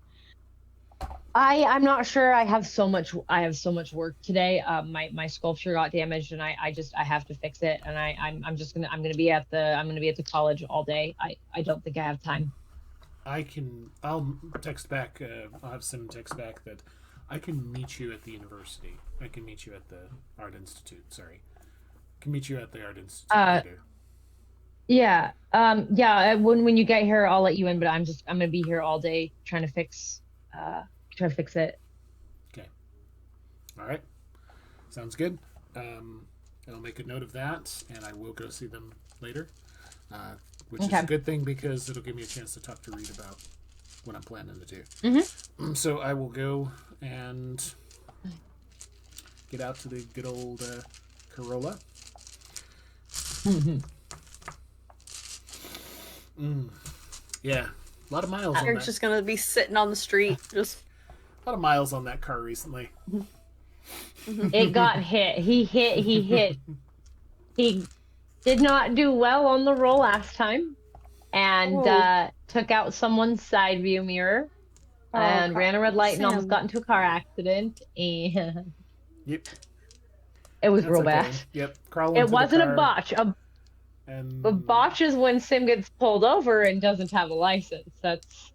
not sure. I have so much work today. My sculpture got damaged, and I have to fix it. And I'm gonna be at the college all day. I don't think I have time. I'll text back. I'll have Sim text back that I can meet you at the university. I can meet you at the Art Institute. Sorry, I can meet you at the Art Institute later. Yeah. When you get here, I'll let you in. But I'm gonna be here all day trying to fix it. Okay. All right. Sounds good. I'll make a note of that, and I will go see them later, which is a good thing because it'll give me a chance to talk to Reed about what I'm planning to do. Mm-hmm. So I will go and get out to the good old Corolla. Yeah, a lot of miles on You're that. just gonna be sitting on the street, just... A lot of miles on that car recently. It got hit. He hit. He did not do well on the roll last time, and took out someone's side view mirror, and ran a red light and almost got into a car accident. And yep, it was real bad. Yep, it wasn't a botch. A botch is when Sim gets pulled over and doesn't have a license. That's.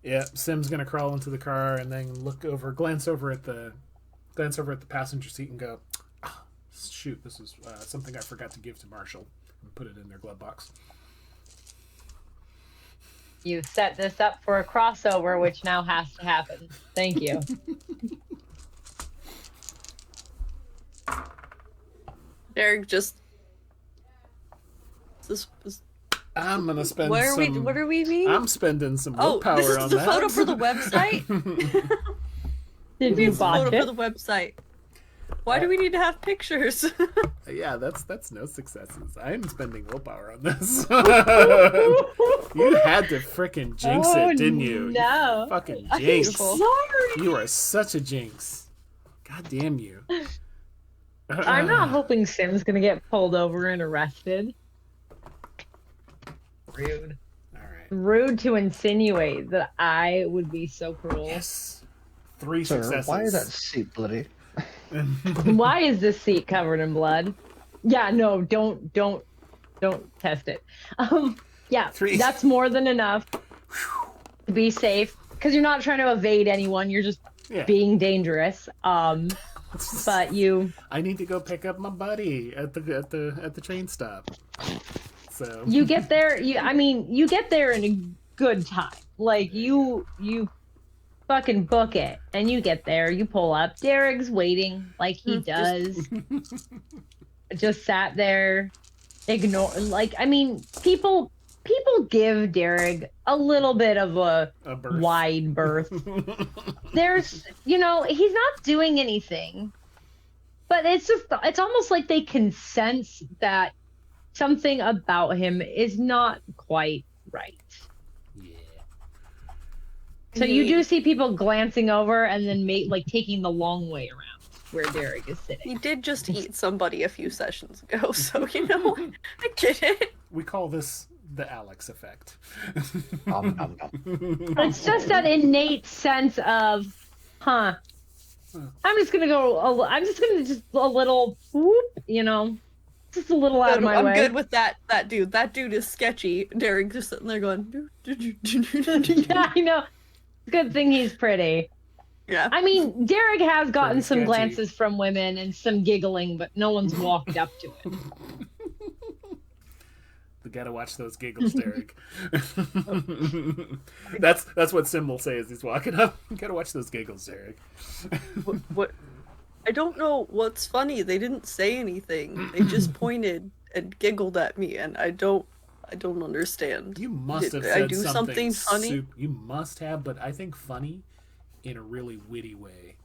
Yeah, Sim's gonna crawl into the car and then glance over at the passenger seat and go, oh, shoot, this is something I forgot to give to Marshall, and put it in their glove box. You set this up for a crossover, which now has to happen. Thank you. Dearg just... I'm gonna spend What are we mean? I'm spending some willpower on that. Oh, this is the photo for the website? Did you botch photo it? for the website. Why do we need to have pictures? Yeah, that's no successes. I'm spending willpower on this. You had to frickin' jinx it, didn't you? No. You fucking jinx. Sorry. You are such a jinx. God damn you. I'm not hoping Sim's gonna get pulled over and arrested. Rude. All right. Rude to insinuate that I would be so cruel. Yes. 3 Sir, successes. why is that seat bloody? Why is this seat covered in blood? Yeah, no, don't test it. Yeah, 3. that's more than enough to be safe because you're not trying to evade anyone. You're just being dangerous. But you. I need to go pick up my buddy at the train stop. So you get there. You get there in a good time. Like you fucking book it and you get there, you pull up. Derek's waiting like he does. Just sat there, ignore like I mean, people give Dearg a little bit of a berth. wide berth. There's he's not doing anything. But it's almost like they can sense that something about him is not quite right. Yeah. So you do see people glancing over and then taking the long way around where Dearg is sitting. He did just eat somebody a few sessions ago, so I get it. We call this the Alex effect. It's just that innate sense of, I'm just gonna just a little whoop, just a little out of my way. I'm good with that dude. That dude is sketchy. Dearg just sitting there going. Yeah, I know. Good thing he's pretty. Yeah. I mean, Dearg has gotten some glances from women and some giggling, but no one's walked up to it. We gotta watch those giggles, Dearg. That's what Sim will say as he's walking up. You gotta watch those giggles, Dearg. What? I don't know what's funny. They didn't say anything. They just pointed and giggled at me, and I don't understand. You must have said I do something funny. You must have, but I think funny in a really witty way.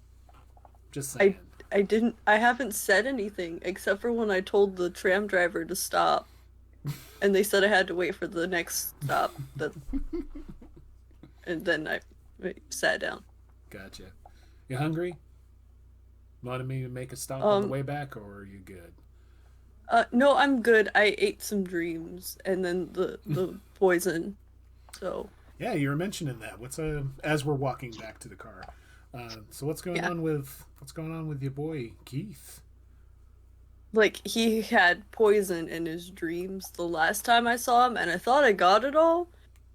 Just saying. I haven't said anything except for when I told the tram driver to stop. And they said I had to wait for the next stop. And then I sat down. Gotcha. You hungry? Want me to make a stop on the way back, or are you good? No, I'm good. I ate some dreams and then the poison. So. Yeah, you were mentioning that. What's as we're walking back to the car. So what's going on with your boy Keith? Like, he had poison in his dreams the last time I saw him, and I thought I got it all,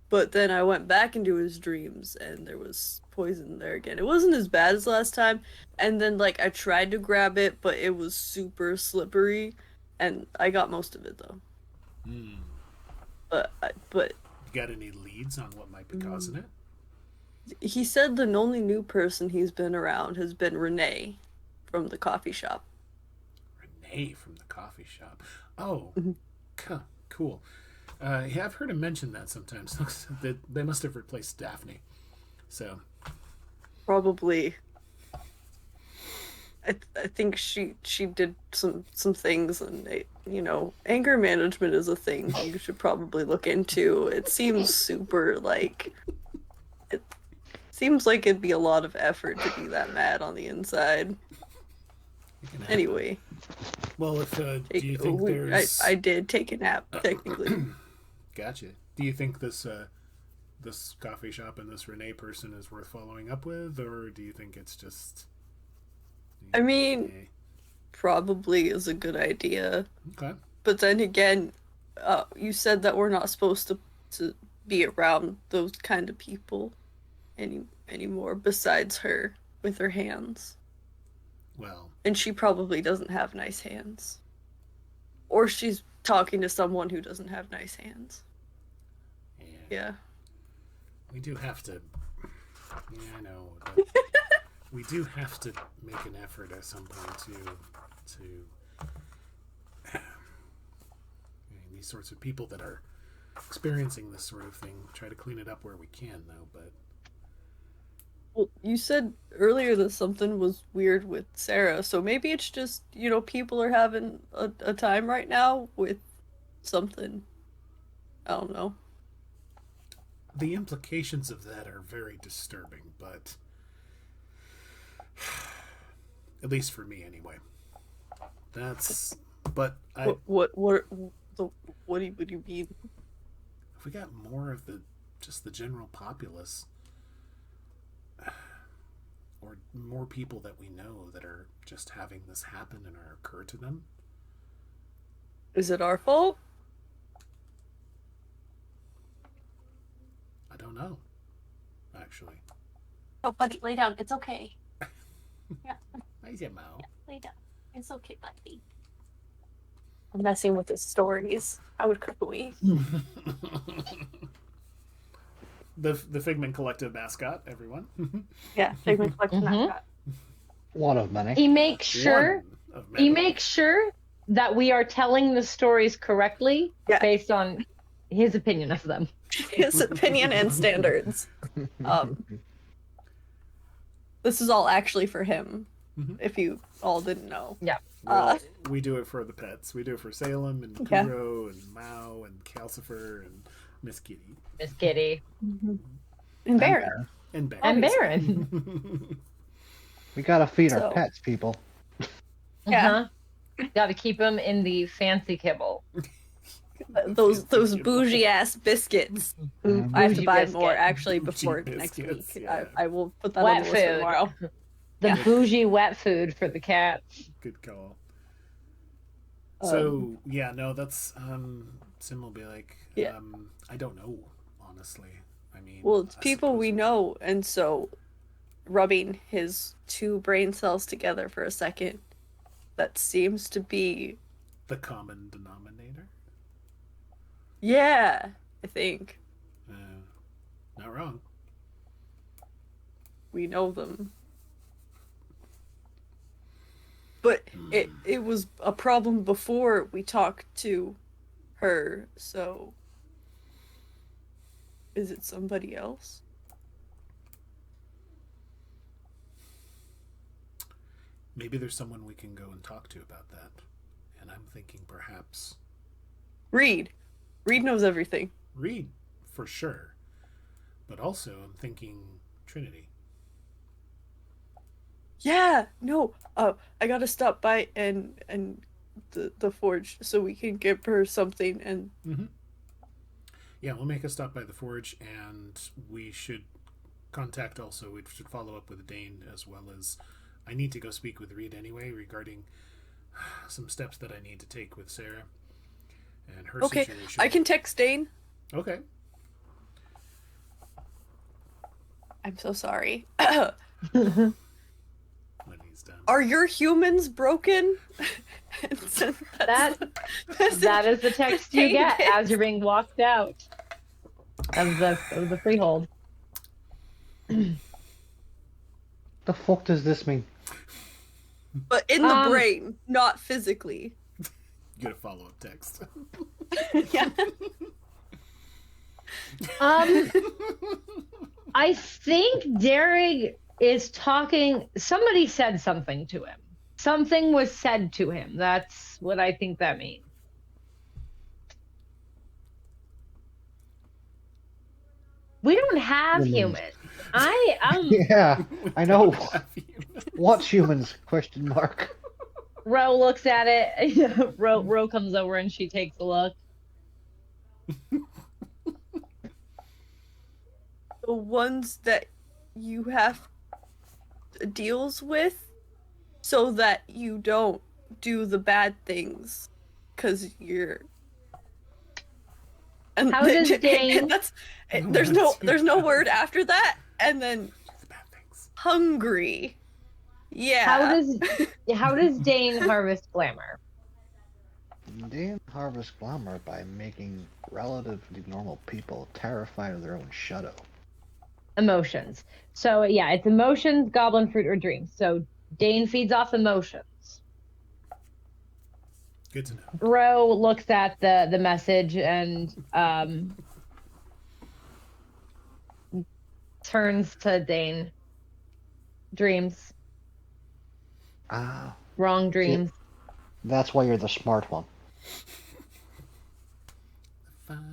but then I went back into his dreams, and there was poison there again. It wasn't as bad as last time, and then, I tried to grab it, but it was super slippery, and I got most of it, though. But... You got any leads on what might be causing it? He said the only new person he's been around has been Renee from the coffee shop. From the coffee shop. Oh, cool. Yeah, I've heard him mention that sometimes. They must have replaced Daphne. So probably. I think she did some things, and anger management is a thing you should probably look into. It seems super it seems like it'd be a lot of effort to be that mad on the inside. Anyway. Well, do you think there's... I did take a nap, technically. Gotcha. Do you think this coffee shop and this Renee person is worth following up with, or do you think it's just... I mean, probably is a good idea. Okay. But then again, you said that we're not supposed to be around those kind of people anymore, besides her with her hands. Well... And she probably doesn't have nice hands. Or she's talking to someone who doesn't have nice hands. Yeah. We do have to... Yeah, I know. We do have to make an effort at some point to these sorts of people that are experiencing this sort of thing, try to clean it up where we can, though, but... Well, you said earlier that something was weird with Sarah, so maybe it's just, people are having a time right now with something. I don't know. The implications of that are very disturbing, but... At least for me, anyway. That's... But I... What do you mean? If we got more of just the general populace... or more people that we know that are just having this happen and occur to them. Is it our fault? I don't know, actually. Oh, buddy, lay down. It's okay. Yeah. Nice, Mo. Yeah, lay down. It's okay, buddy. I'm messing with his stories. How would we? The Figment Collective mascot, everyone. Yeah, Figment Collective mascot. One of many. He makes sure One of many. that we are telling the stories correctly based on his opinion of them. His opinion and standards. This is all actually for him, if you all didn't know. Yeah. We do it for the pets. We do it for Salem and Kuro and Mao and Calcifer and Miss Kitty. Miss Kitty. And Baron. And Baron. And Baron. We gotta feed our pets, people. Yeah. Gotta keep them in the fancy kibble. Those bougie ass biscuits. I have to buy more actually before next week. Yeah. I will put that on the list tomorrow. The bougie wet food for the cats. Good call. So that's Sim will be like, I don't know, honestly. I mean, well, it's people we know, and so rubbing his two brain cells together for a second, that seems to be the common denominator. Yeah, I think. Not wrong. We know them. But it was a problem before we talked to her, so is it somebody else? Maybe there's someone we can go and talk to about that. And I'm thinking perhaps Reed. Reed knows everything. Reed, for sure. But also I'm thinking Trinity. Yeah, no. I gotta stop by and the forge so we can give her something and Yeah, we'll make a stop by the forge, and we should contact also, we should follow up with Dain, as well as I need to go speak with Reed anyway regarding some steps that I need to take with Sarah and her situation. I can text Dain. Okay. I'm so sorry. When he's done. Are your humans broken? That is the text you get as you're being walked out of the freehold. The fuck does this mean? But in the brain, not physically. You get a follow-up text. Yeah. I think Dearg is talking. Somebody said something to him. Something was said to him. That's what I think that means. We don't have humans. Yeah, I know. What humans? Question mark. Ro looks at it. Ro comes over and she takes a look. The ones that you have deals with so that you don't do the bad things because you're and how does Dain... and that's there's no word after that, and then hungry. Yeah. How does Dain harvest glamour? Dain harvests glamour by making relatively normal people terrified of their own shadow. Emotions. So yeah, it's emotions, goblin fruit, or dreams. So Dain feeds off emotions. Good to know. Ro looks at the message and turns to Dain. Dreams. Wrong dreams. That's why you're the smart one. Final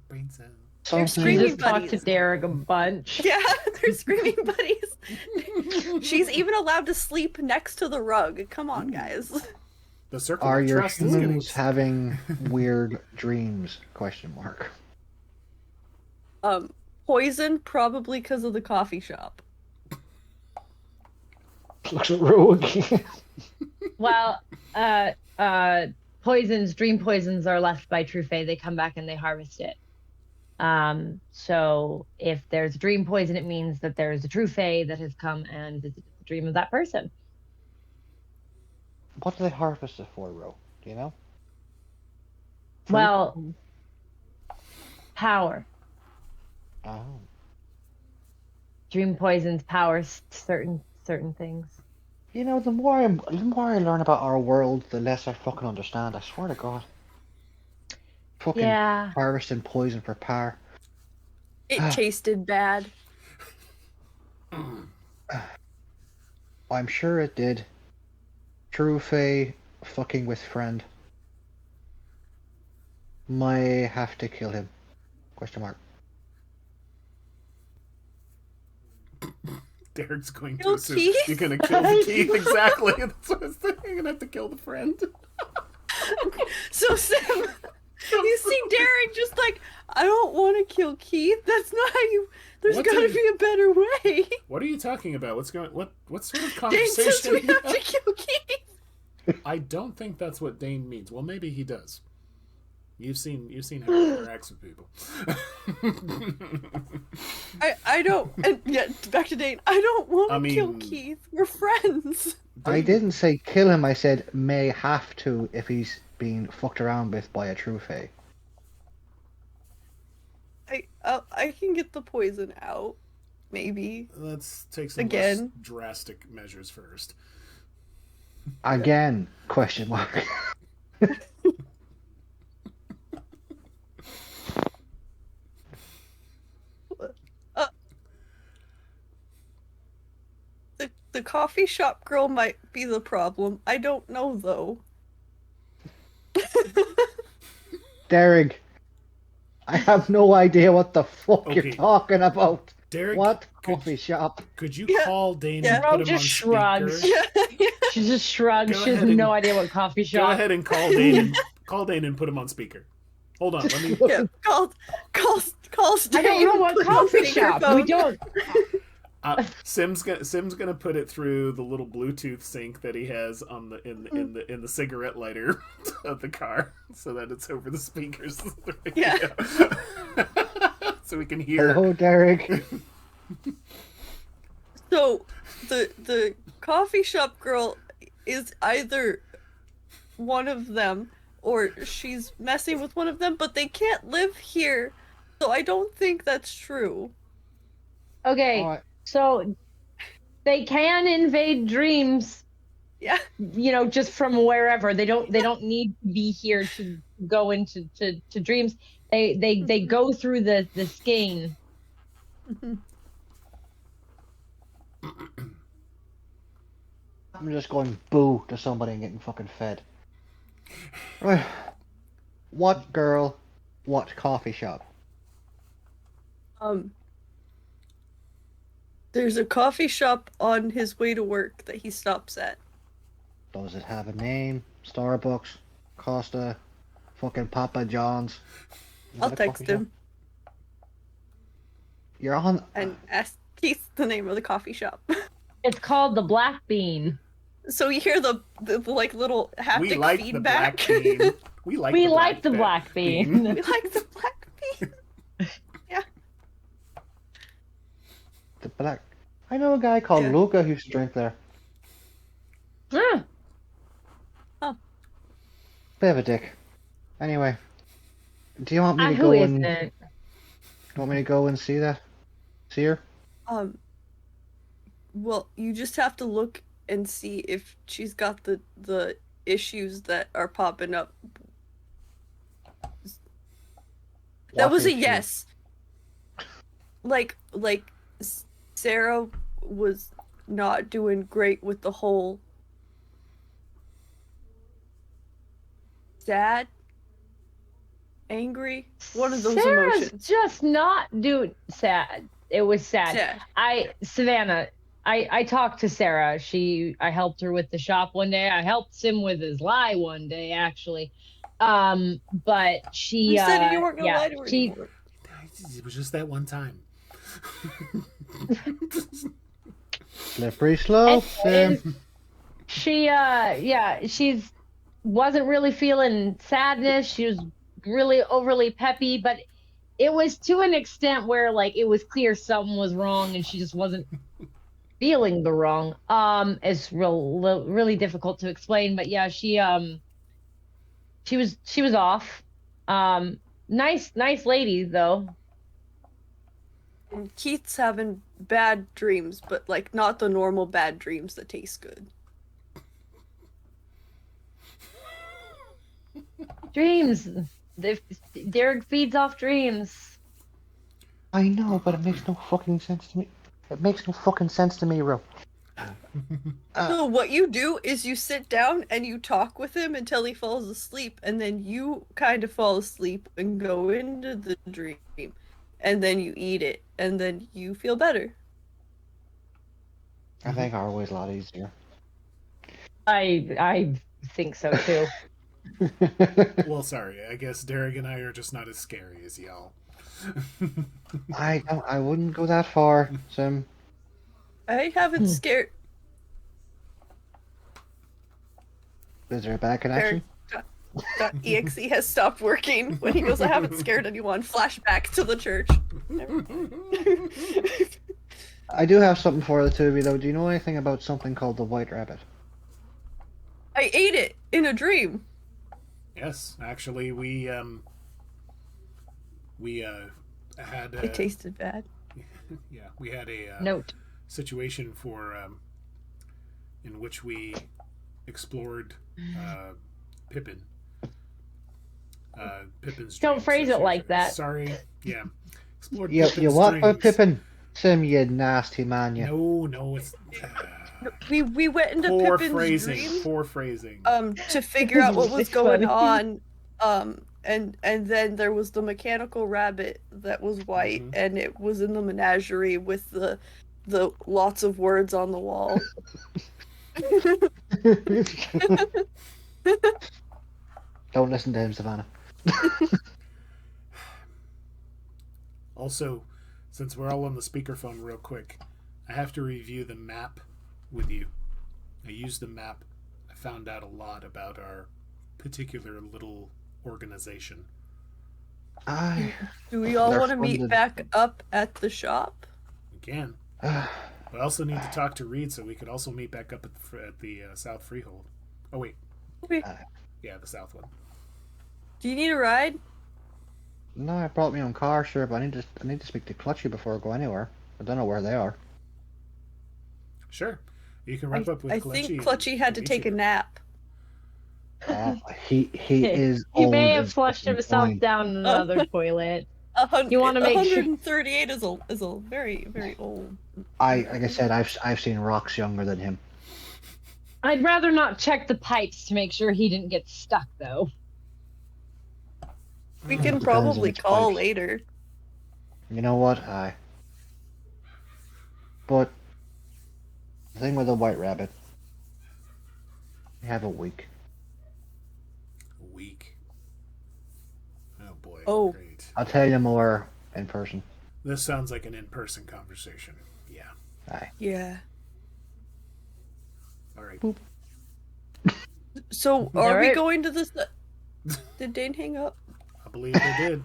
brain cell. They're screaming just talked to Dearg a bunch. Yeah, they're screaming buddies. She's even allowed to sleep next to the rug. Come on, guys. The circle Are of your trust is getting... humans having weird dreams? Question mark. Poison, probably because of the coffee shop. Looks at Ro again. Well, dream poisons are left by True Fae. They come back and they harvest it. So if there's dream poison, it means that there's a True Fae that has come and visited the dream of that person. What do they harvest it for, Ro? Do you know? Well, power. Oh. dream poisons powers certain things. You know, the more I learn about our world, the less I fucking understand. I swear to God. Fucking Yeah. harvesting poison for power. It tasted bad. I'm sure it did. True Fae fucking with friend. May have to kill him. Question mark. Derek's going to Kill assume Keith? you're going to kill the Keith. Exactly. That's what I was thinking. You're going to have to kill the friend. So Sam, you see Dearg just like, I don't want to kill Keith. That's not how you. There's What got to did- be a better way. What are you talking about? What sort of Dain says conversation? we have to kill Keith. I don't think that's what Dain means. Well, maybe he does. You've seen how he interacts with people. I don't. And yeah, back to Dain. I don't want to kill mean- Keith. We're friends. I didn't say kill him, I said may have to if he's being fucked around with by a True Fae. I can get the poison out, maybe. Let's take some less Again. drastic measures first. Again, question mark. The coffee shop girl might be the problem. I don't know though. Dearg, I have no idea what the fuck Okay. you're talking about. Dearg, What could- coffee shop? Could you Yeah. call Dain Yeah. and put Bro him just on shrugs. speaker? Yeah. She just shrugs. Go She has ahead and- no idea what coffee Go shop. ahead and call Dain and put him on speaker. Hold on, let me. Yeah, call I don't know what coffee shop. We don't. Sim's gonna put it through the little Bluetooth sync that he has on the in the cigarette lighter of the car, so that it's over the speakers. Yeah. So we can hear. Hello, Dearg. So the coffee shop girl is either one of them or she's messing with one of them, but they can't live here. So I don't think that's true. Okay, Alright. so they can invade dreams, Yeah. you know, just from wherever. They don't need to be here to go into to dreams. They go through the skein. I'm just going boo to somebody and getting fucking fed. Right. What girl? What coffee shop? There's a coffee shop on his way to work that he stops at. Does it have a name? Starbucks? Costa? Fucking Papa John's? Is I'll that a text coffee shop? him You're on. and ask Keith the name of the coffee shop. It's called the Black Bean. So you hear the like little haptic We like feedback. the black bean. We like the Black Bean. We like the black bean. The black. I know a guy called Yeah. Luca who used to drink there. Huh. Bit of a dick. Anyway, do you want me to Who go and? isn't? Want me to go and see that? See her? Well, you just have to look and see if she's got the issues that are popping up. That was a Walking yes. Like Sarah was not doing great with the whole sad, angry, one of those Sarah's emotions. just not doing sad. It was sad. Sad. Savannah, I talked to Sarah. I helped her with the shop one day. I helped Sim with his lie one day, actually. But she You said you weren't gonna lie to her she anymore. It was just that one time. Slippery slope, and Sam. she's wasn't really feeling sadness. She was really overly peppy, but it was to an extent where like it was clear something was wrong and she just wasn't feeling the wrong. It's really difficult to explain, but yeah, she was off. Nice lady though. And Keith's having bad dreams, but like not the normal bad dreams that taste good. Dreams. Dearg feeds off dreams. I know, but it makes no fucking sense to me. It makes no fucking sense to me, Ro. So what you do is you sit down and you talk with him until he falls asleep, and then you kind of fall asleep and go into the dream, and then you eat it, and then you feel better. I think our way's a lot easier. I think so too. Well, sorry. I guess Dearg and I are just not as scary as y'all. I wouldn't go that far, Sim. I haven't scared. Is there a bad connection? .exe has stopped working when he goes, I haven't scared anyone. Flashback to the church. I do have something for the two of you, though. Do you know anything about something called the White Rabbit? I ate it in a dream. Yes, actually, we had. It tasted bad. Yeah, we had a Note. situation in which we explored Pippin. Pippin's. Don't phrase it like that. Sorry. Yeah. Explored You Pippin's what about dreams. Pippin? Sim, you nasty man, you. No, it's. We went into Poor Pippin's phrasing. dream. Poor phrasing. To figure out what was It's going funny. on. And then there was the mechanical rabbit that was white, and it was in the menagerie with the lots of words on the wall. Don't listen to him, Savannah. Also, since we're all on the speakerphone real quick, I have to review the map with you. I used the map. I found out a lot about our particular little organization. Do we all They're want to meet funded. back up at the shop? We can. We also need to talk to Reed, so we could also meet back up at the South Freehold. Oh wait, Okay. yeah, the South one. Do you need a ride? No, I brought my own car, sure, but I need to speak to Clutchy before I go anywhere. I don't know where they are. Sure, you can wrap up with I Clutchy. think Clutchy had to take a nap. He is. He old may have as flushed fucking himself point. down another toilet. You wanna make sure- 138 is a very, very old. Like I said, I've seen rocks younger than him. I'd rather not check the pipes to make sure he didn't get stuck, though. We can Depends on probably its call pipes. later. You know what? But the thing with the White Rabbit, we have a week. A week. Oh boy. Oh. Great. I'll tell you more in person. This sounds like an in-person conversation. Yeah. Aye. Yeah. All right. So, are we Alright. going to this? Did Dain hang up? I believe they did.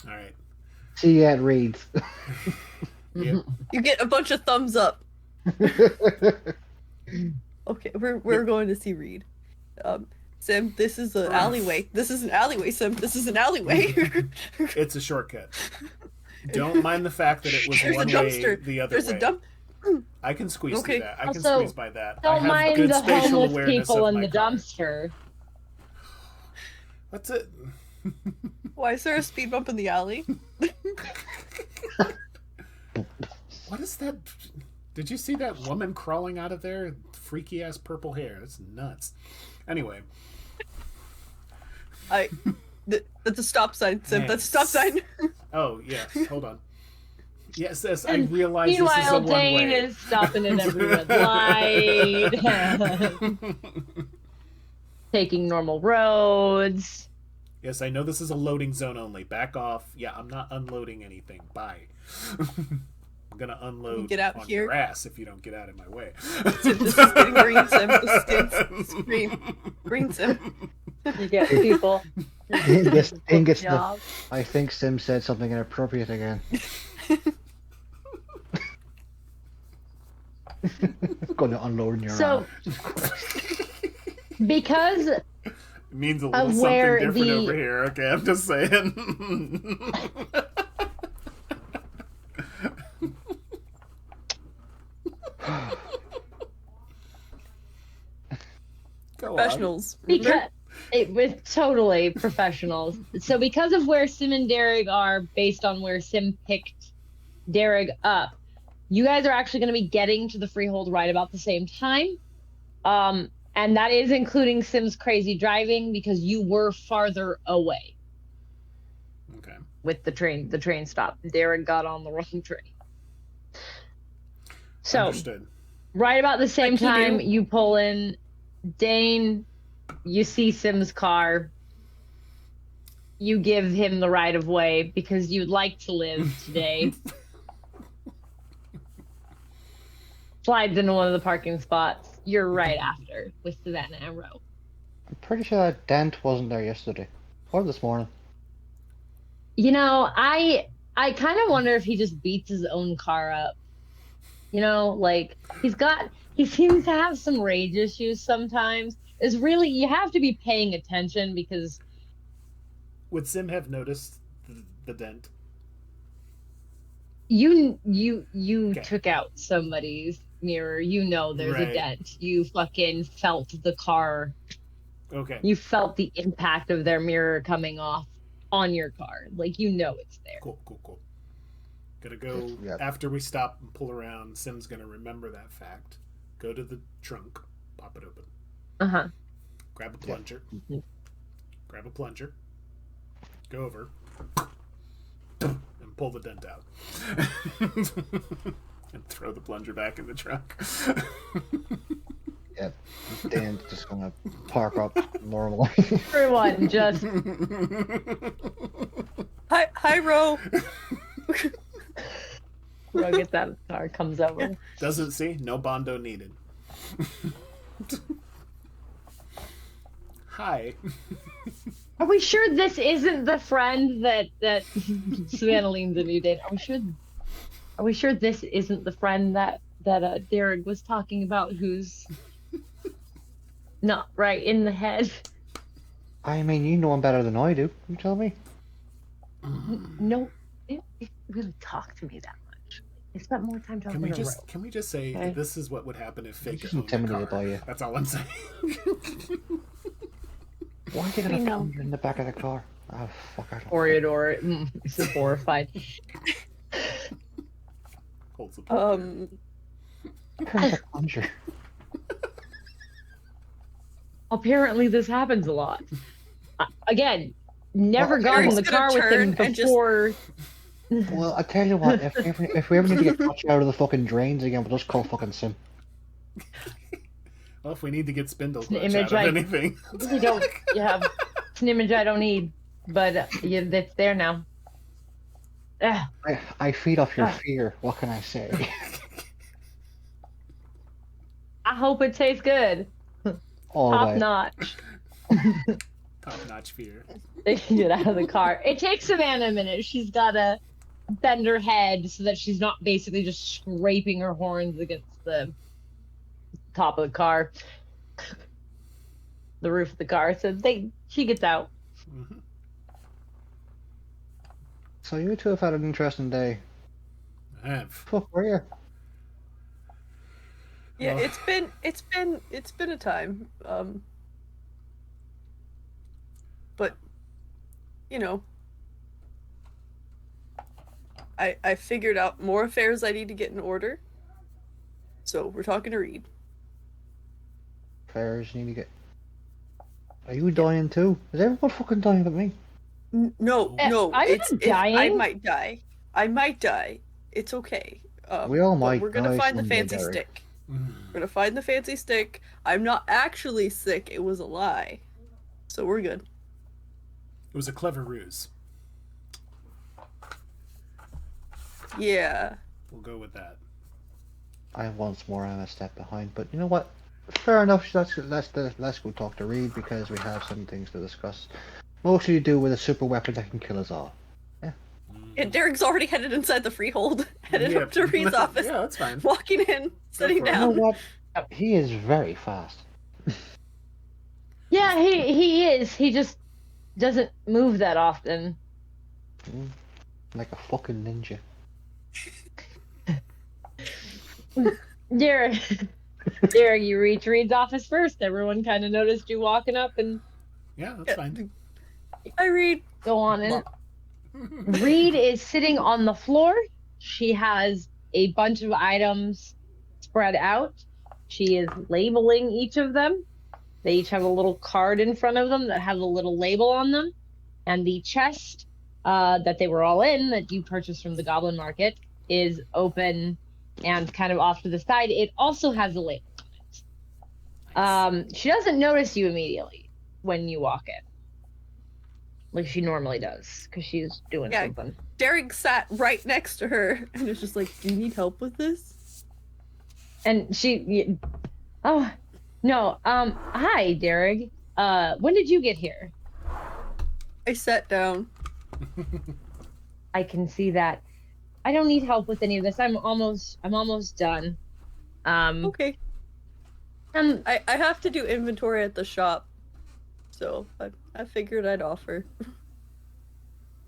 All right. See you at Reed's. Yep. You get a bunch of thumbs up. Okay, we're going to see Reed. Sim, this is an alleyway. This is an alleyway, Sim. This is an alleyway. It's a shortcut. Don't mind the fact that it was There's a one way dumpster. the other There's way. a dump. I can squeeze Okay. through that. I can Also, squeeze by that. I Don't have mind good the spatial homeless awareness people of in my the car. dumpster. What's it? Why is there a speed bump in the alley? What is that? Did you see that woman crawling out of there? Freaky ass purple hair. That's nuts. Anyway. That's a stop sign, Sim. That's a stop sign. Oh, yes. Hold on. Yes, I realize this is a Meanwhile, one Dain way. is stopping at every red light, taking normal roads. Yes, I know this is a loading zone only. Back off. Yeah, I'm not unloading anything. Bye. I'm gonna unload Get out on here. your ass if you don't get out of my way. Sim, this is getting green, Sim. This is getting green. Green, Sim. You get people. Ding gets the, Job. I think Sim said something inappropriate again. Going to unload in your So, arm. because It means a little something different over here. Okay, I'm just saying. Professionals. Because it was totally professionals. So because of where Sim and Dearg are, based on where Sim picked Dearg up, you guys are actually going to be getting to the Freehold right about the same time. And that is including Sim's crazy driving because you were farther away. Okay. With the train stopped. Dearg got on the wrong train. So, understood. Right about the same time, you pull in Dain, you see Sim's car. You give him the right of way because you'd like to live today. Slides into one of the parking spots. You're right after with Savannah and Roe. I'm pretty sure that Dent wasn't there yesterday or this morning. You know, I kind of wonder if he just beats his own car up. You know, like he seems to have some rage issues sometimes. It's really, you have to be paying attention because. Would Sim have noticed the dent? You okay. Took out somebody's mirror. You know there's a dent. You fucking felt the car. Okay. You felt the impact of their mirror coming off on your car. Like, you know it's there. Cool. Gotta go after we stop and pull around. Sim's gonna remember that fact. Go to the trunk, pop it open. Grab a plunger. Grab a plunger. Go over and pull the dent out. And throw the plunger back in the trunk. Yeah, Dan's just gonna park up normally. Everyone just. Hi, Ro. Ro gets out of the car, comes over. Doesn't see? No bondo needed. Hi. Are we sure this isn't the friend that Savannah leans into you, Dain? Are we sure this isn't the friend that Dearg was talking about who's not right in the head? I mean, you know him better than I do. You tell me. No, it really talk to me that much. I spent more time talking to Ro. Can we just say this is what would happen if Fake owned intimidated the car? By you. That's all I'm saying. Why are you gonna plunger in the back of the car? Oh, fuck, I don't Oriador is horrified. Holds the plunger. Apparently this happens a lot. Again, never got in the car with him before. Well, I tell you what, if we ever need to get Clutch out of the fucking drains again, we'll just call fucking Sim. Well, if we need to get Spindle Clutch out of anything. You don't. You have. It's an image I don't need, but it's there now. I feed off your fear. What can I say? I hope it tastes good. Top notch. Top notch fear. They can get out of the car. It takes Savannah a minute. She's got to bend her head so that she's not basically just scraping her horns against the top of the car, the roof of the car. So she gets out. Mm-hmm. So you two have had an interesting day. I have. Fuck, were you? Yeah, it's been a time. But you know, I figured out more affairs I need to get in order. So we're talking to Reed. Affairs you need to get. Are you dying too? Is everyone fucking dying but me? No. I'm dying. I might die. It's okay. We all might. We're gonna find the fancy stick. We're gonna find the fancy stick. I'm not actually sick. It was a lie. So we're good. It was a clever ruse. Yeah. We'll go with that. I once more am a step behind, but you know what? Fair enough. Let's go talk to Reed because we have some things to discuss. Mostly to do with a super weapon that can kill us all. Yeah. Yeah, Dearg's already headed inside the Freehold, headed up to Reed's office. Yeah, that's fine. Walking in, sitting down. You know what? He is very fast. Yeah, he is. He just doesn't move that often. Like a fucking ninja. Dearg, you reach Reed's office first. Everyone kind of noticed you walking up and Yeah, that's fine. I read. go on in. Reed is sitting on the floor. She has a bunch of items spread out. She is labeling each of them. They each have a little card in front of them that has a little label on them. And the chest that they were all in, that you purchased from the Goblin Market, is open and kind of off to the side. It also has a label on it. She doesn't notice you immediately when you walk in, like she normally does, because she's doing something. Dearg sat right next to her and was just like, "Do you need help with this?" And she, oh, no, hi, Dearg. When did you get here? I sat down. I can see that. I don't need help with any of this. I'm almost done. Okay. I have to do inventory at the shop, so I figured I'd offer.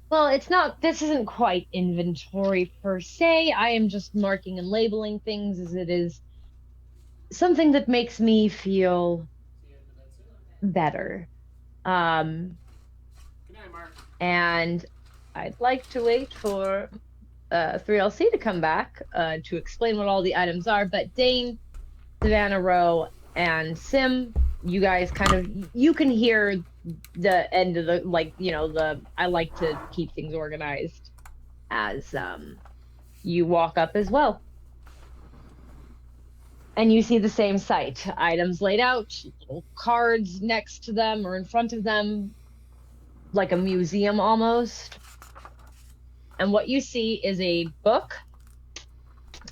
Well, this isn't quite inventory per se. I am just marking and labeling things as it is something that makes me feel better. Good night, Mark. And I'd like to wait for 3LC to come back to explain what all the items are, but Dain, Savannah Rowe, and Sim, you guys you can hear the end of the, I like to keep things organized as you walk up as well. And you see the same sight, items laid out, little cards next to them or in front of them, like a museum almost. And what you see is a book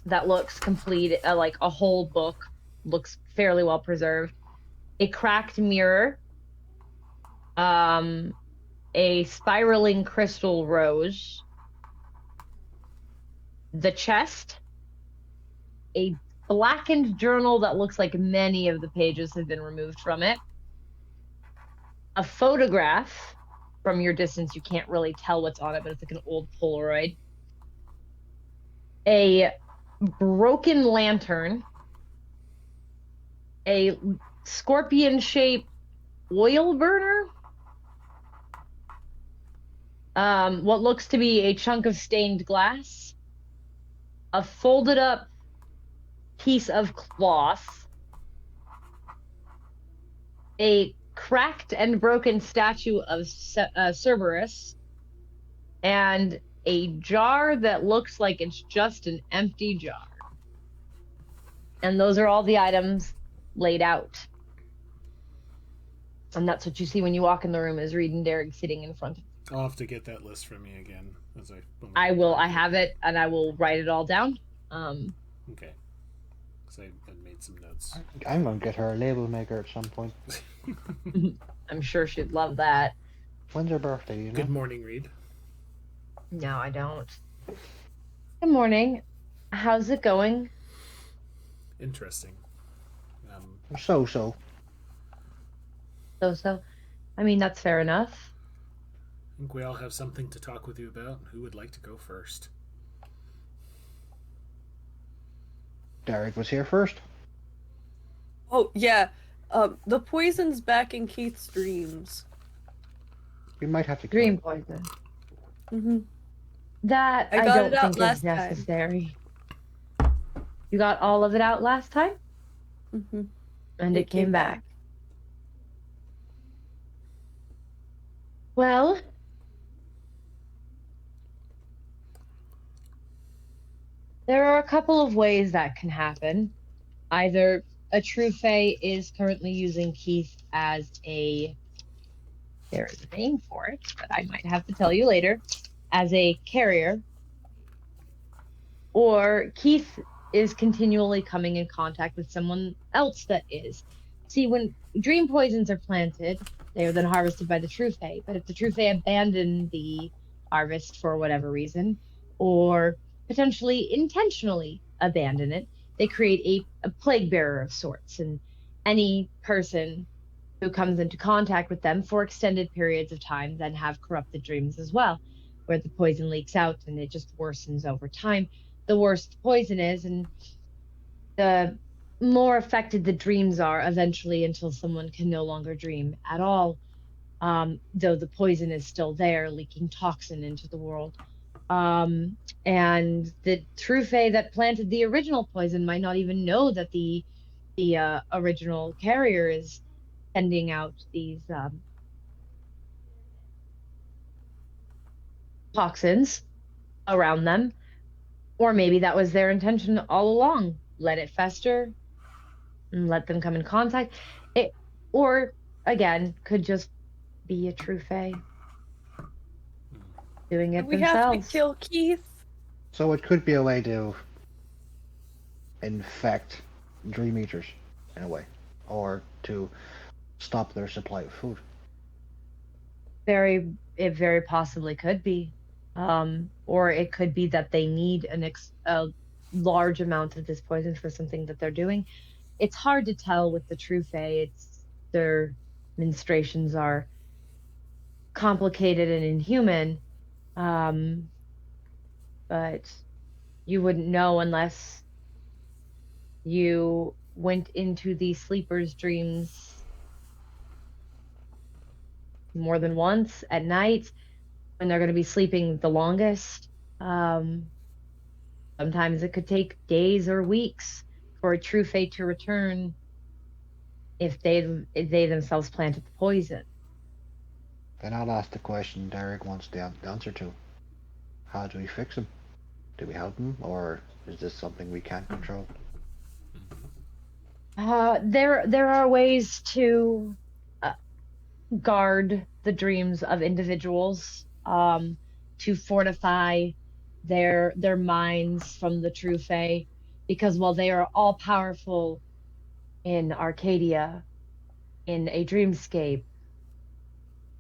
that looks complete, like a whole book, looks fairly well preserved. A cracked mirror, a spiraling crystal rose, the chest, a blackened journal that looks like many of the pages have been removed from it, a photograph. From your distance, you can't really tell what's on it, but it's like an old Polaroid. A broken lantern, a scorpion-shaped oil burner, what looks to be a chunk of stained glass, a folded-up piece of cloth, a cracked and broken statue of Cerberus, and a jar that looks like it's just an empty jar. And those are all the items laid out. And that's what you see when you walk in the room, is Reed and Dearg sitting in front of you. I'll have to get that list from you again. I will. I have it, and I will write it all down. Okay. Because I made some notes. I'm going to get her a label maker at some point. I'm sure she'd love that. When's her birthday, you know? Good morning, Reed. No, I don't. Good morning. How's it going? Interesting. So. So. I mean, that's fair enough. I think we all have something to talk with you about. Who would like to go first? Dearg was here first. Oh, yeah. The poison's back in Keith's dreams. We might have to dream poison. Mm-hmm. That I don't think is necessary. You got all of it out last time? Mm-hmm. And it came back. Well, there are a couple of ways that can happen. Either a true fae is currently using Keith as there is a name for it, but I might have to tell you later, as a carrier. Or Keith is continually coming in contact with someone else that is. See, when dream poisons are planted, they are then harvested by the true fae. But if the true fae abandon the harvest for whatever reason, or potentially intentionally abandon it, they create a plague bearer of sorts. And any person who comes into contact with them for extended periods of time then have corrupted dreams as well, where the poison leaks out and it just worsens over time. The worse the poison is, and the more affected the dreams are eventually until someone can no longer dream at all, though the poison is still there, leaking toxin into the world. And the true Fae that planted the original poison might not even know that the original carrier is sending out these toxins around them, or maybe that was their intention all along. Let it fester and let them come in contact. It, or again, could just be a true Fae doing it We have to themselves. kill Keith. So it could be a way to infect Dream Eaters, in a way, or to stop their supply of food. It very possibly could be. Or it could be that they need a large amount of this poison for something that they're doing. It's hard to tell with the true Fae. Their menstruations are complicated and inhuman. But you wouldn't know unless you went into the sleeper's dreams more than once at night when they're going to be sleeping the longest. Sometimes it could take days or weeks for a true Fae to return if they themselves planted the poison. Then I'll ask the question Dearg wants the answer to. How do we fix him? Do we help him, or is this something we can't control? There are ways to guard the dreams of individuals, to fortify their minds from the true Fae, because while they are all powerful in Arcadia, in a dreamscape,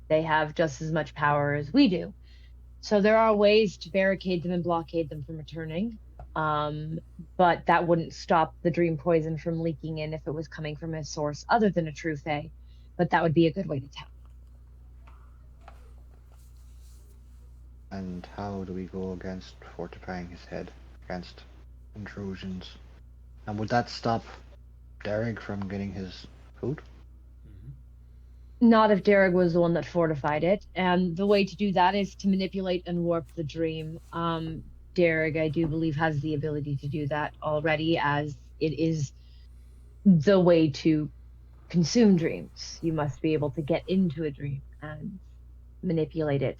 they have just as much power as we do. So there are ways to barricade them and blockade them from returning. But that wouldn't stop the dream poison from leaking in if it was coming from a source other than a true Fae. But that would be a good way to tell. And how do we go against fortifying his head against intrusions? And would that stop Dearg from getting his food? Not if Dearg was the one that fortified it. And the way to do that is to manipulate and warp the dream. Dearg, I do believe, has the ability to do that already, as it is the way to consume dreams. You must be able to get into a dream and manipulate it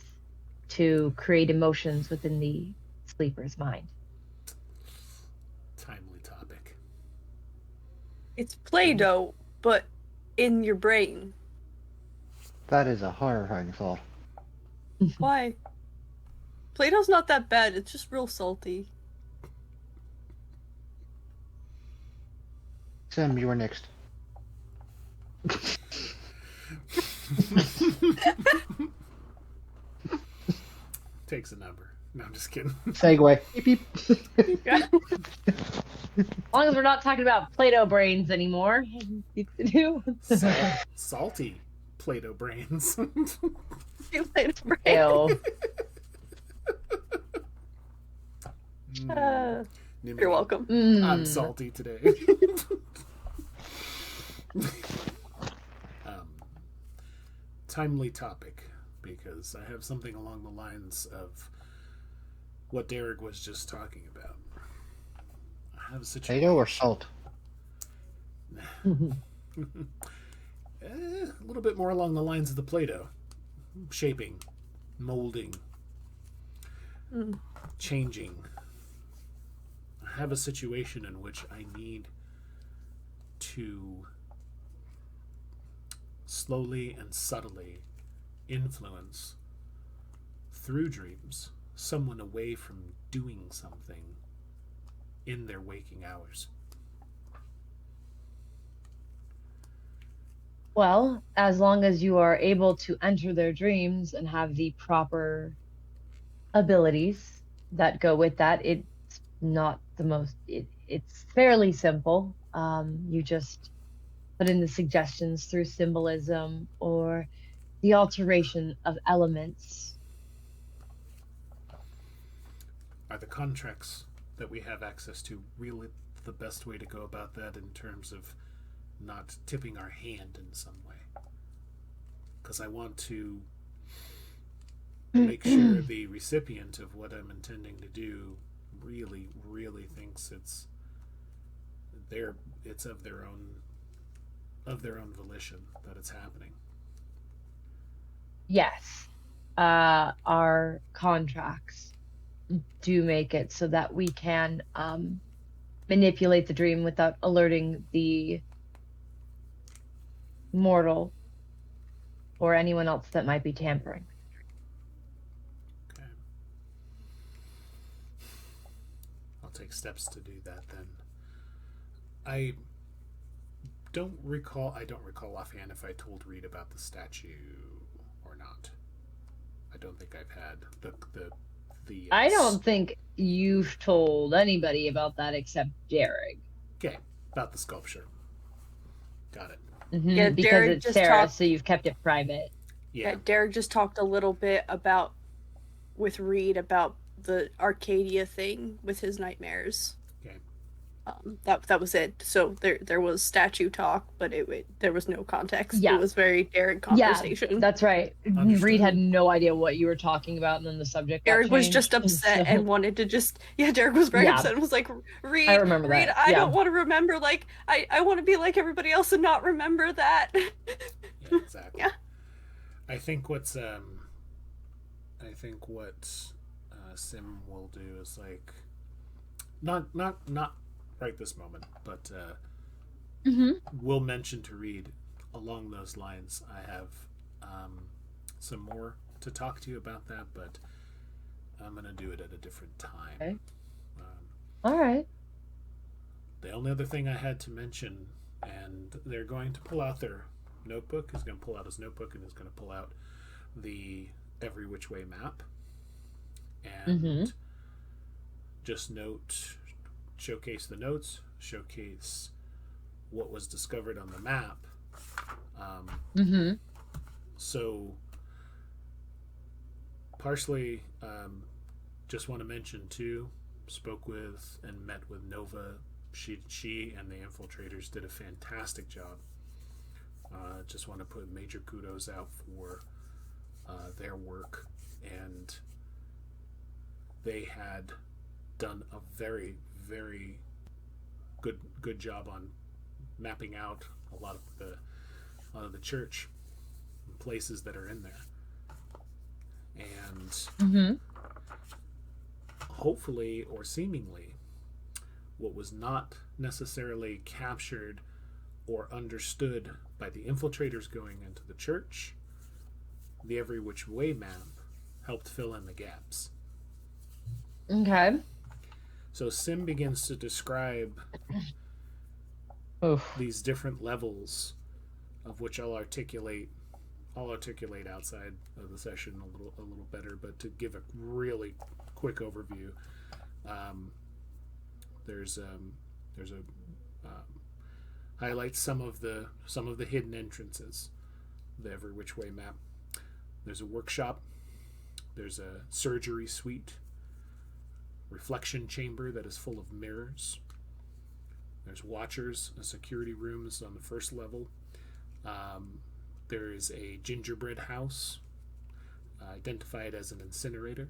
to create emotions within the sleeper's mind. Timely topic. It's Play-Doh, but in your brain. That is a horrifying thought. Why? Play-Doh's not that bad, it's just real salty. Sam, you are next. Takes a number. No, I'm just kidding. Segway. Beep, beep. As long as we're not talking about Play-Doh brains anymore. Salty Play-Doh brains. Play-Doh brain. Ew. You're welcome. I'm salty today. Timely topic, because I have something along the lines of what Dearg was just talking about. I have a situation. Potato or salt? A little bit more along the lines of the Play-Doh. Shaping, molding, changing. I have a situation in which I need to slowly and subtly influence, through dreams, someone away from doing something in their waking hours. Well, as long as you are able to enter their dreams and have the proper abilities that go with that, it's not the most. It's fairly simple. You just but in the suggestions through symbolism or the alteration of elements. Are the contracts that we have access to really the best way to go about that in terms of not tipping our hand in some way? Because I want to make sure the recipient of what I'm intending to do really, really thinks it's of their own volition that it's happening. Yes, our contracts do make it so that we can manipulate the dream without alerting the mortal or anyone else that might be tampering. Okay. I'll take steps to do that then. I don't recall offhand if I told Reed about the statue or not. I don't think I've had the I don't think you've told anybody about that except Dearg. Okay, about the sculpture. Got it. Yeah, Because Dearg it's just Sarah, talked. so you've kept it private. Yeah. Dearg just talked a little bit about with Reed about the Arcadia thing with his nightmares. Okay. That was it. So there was statue talk, but there was no context. Yeah. It was very Dearg conversation. Yeah, that's right. Understood. Reed had no idea what you were talking about, and then the subject got Dearg was changed, just upset so- and wanted to just Dearg was very upset and was like, Reed, I remember Reed, that. I Yeah. don't want to remember, like I want to be like everybody else and not remember that. Yeah, exactly. Yeah. I think what Sim will do is like not right this moment, but we'll mention to Reed along those lines. I have some more to talk to you about that, but I'm gonna do it at a different time. Okay. All right. The only other thing I had to mention, and they're going to pull out their notebook. He's going to pull out his notebook and he's going to pull out the every which way map and just showcase the notes, showcase what was discovered on the map. So partially, just want to mention too, spoke with and met with Nova. She and the infiltrators did a fantastic job. Just want to put major kudos out for their work, and they had done a very, very good job on mapping out a lot of the church and places that are in there, and hopefully or seemingly what was not necessarily captured or understood by the infiltrators going into the church, the every which way map helped fill in the gaps. Okay. So Sim begins to describe these different levels, of which I'll articulate outside of the session a little better, but to give a really quick overview, there's a highlights some of the hidden entrances, the every which way map. There's a workshop, there's a surgery suite, reflection chamber that is full of mirrors. There's watchers, a security room is on the first level. There is a gingerbread house, identified as an incinerator.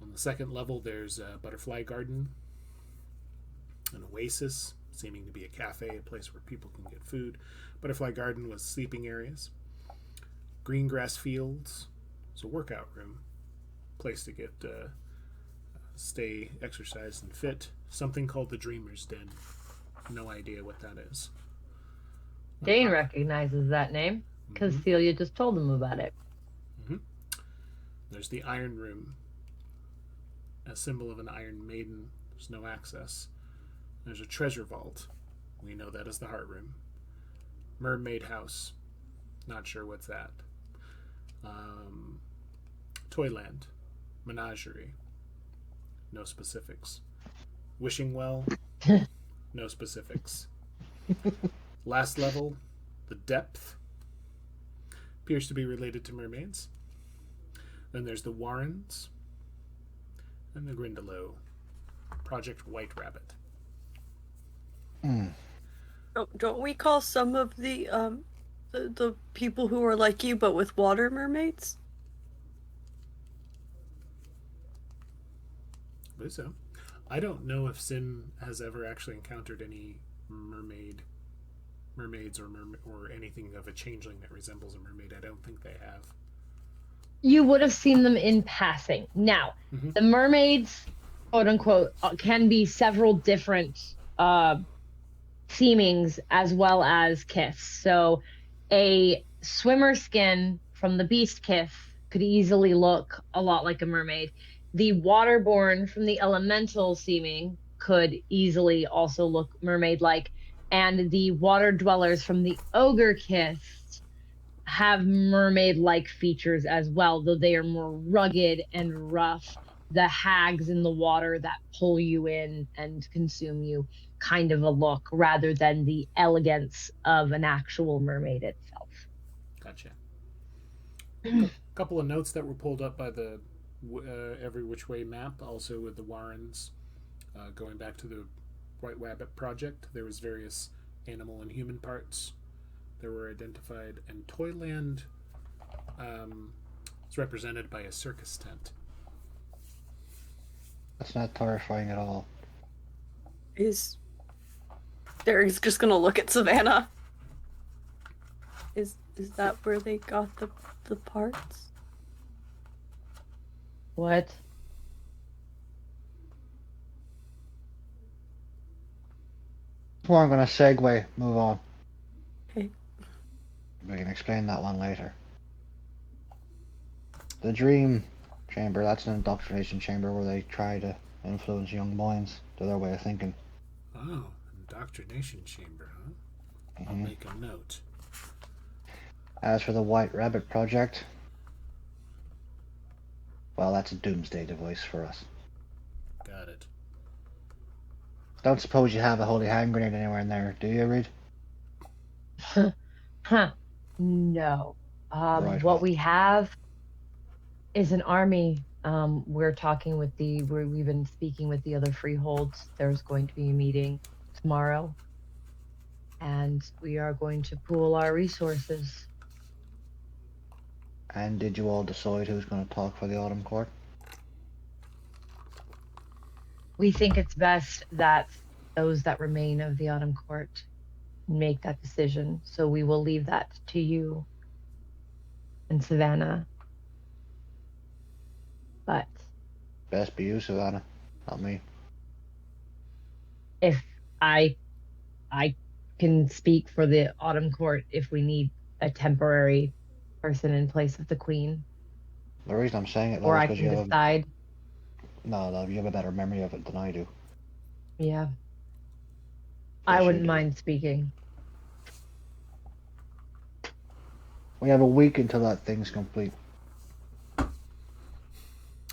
On the second level, there's a butterfly garden, an oasis, seeming to be a cafe, a place where people can get food. Butterfly garden was sleeping areas. Green grass fields, it's a workout room, place to get stay exercised and fit. Something called the Dreamer's Den. No idea what that is. Dain recognizes that name because Celia just told him about it. There's the Iron Room, a symbol of an Iron Maiden. There's no access. There's a treasure vault. We know that is the Heart Room. Mermaid House. Not sure what's that. Toyland. Menagerie. No specifics. Wishing Well. No specifics. Last level, the depth, appears to be related to mermaids. Then there's the Warrens and the Grindelow. Project White Rabbit. Don't we call some of the people who are like you but with water mermaids? I believe so. I don't know if Sin has ever actually encountered any mermaids or anything of a changeling that resembles a mermaid. I don't think they have. You would have seen them in passing. Now, the mermaids, quote unquote, can be several different seemings as well as kiths. So a swimmer skin from the beast kith could easily look a lot like a mermaid. The waterborne from the elemental seeming could easily also look mermaid-like. And the water dwellers from the ogre kith have mermaid-like features as well, though they are more rugged and rough. The hags in the water that pull you in and consume you kind of a look, rather than the elegance of an actual mermaid itself. Gotcha. A couple of notes that were pulled up by the Every Which Way map, also with the Warrens. Going back to the White Rabbit project, there was various animal and human parts that were identified, and Toyland is represented by a circus tent. That's not terrifying at all. Dearg's just gonna look at Savannah. Is that where they got the parts? What? Well, I'm going to segue, move on. Okay. We can explain that one later. The dream chamber, that's an indoctrination chamber where they try to influence young minds to their way of thinking. Oh, indoctrination chamber, huh? I'll make a note. As for the White Rabbit project, well, that's a doomsday device for us. Got it. Don't suppose you have a holy hand grenade anywhere in there, do you, Reed? No. Right, What well. we have is an army. We've been speaking with the other freeholds. There's going to be a meeting tomorrow, and we are going to pool our resources. And did you all decide who's going to talk for the Autumn Court? We think it's best that those that remain of the Autumn Court make that decision. So we will leave that to you and Savannah. But Best be you, Savannah, not me. if I can speak for the Autumn Court if we need a temporary person in place of the Queen. The reason I'm saying it, though, Or is I because can decide. No, you have a better memory of it than I do. Yeah. Yes, I you wouldn't do. mind speaking. We have a week until that thing's complete.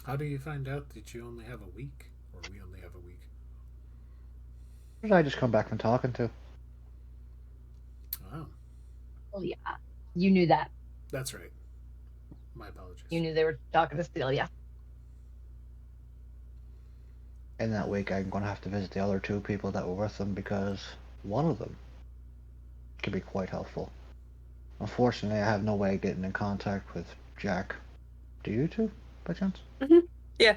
How do you find out that you only have a week? Or we only have a week? Who did I just come back from talking to? Oh, Oh yeah. You knew that. that's right. My apologies. You knew they were talking to Celia. In that week, I'm going to have to visit the other two people that were with them because one of them could be quite helpful. Unfortunately, I have no way of getting in contact with Jack. Do you two, by chance? Yeah.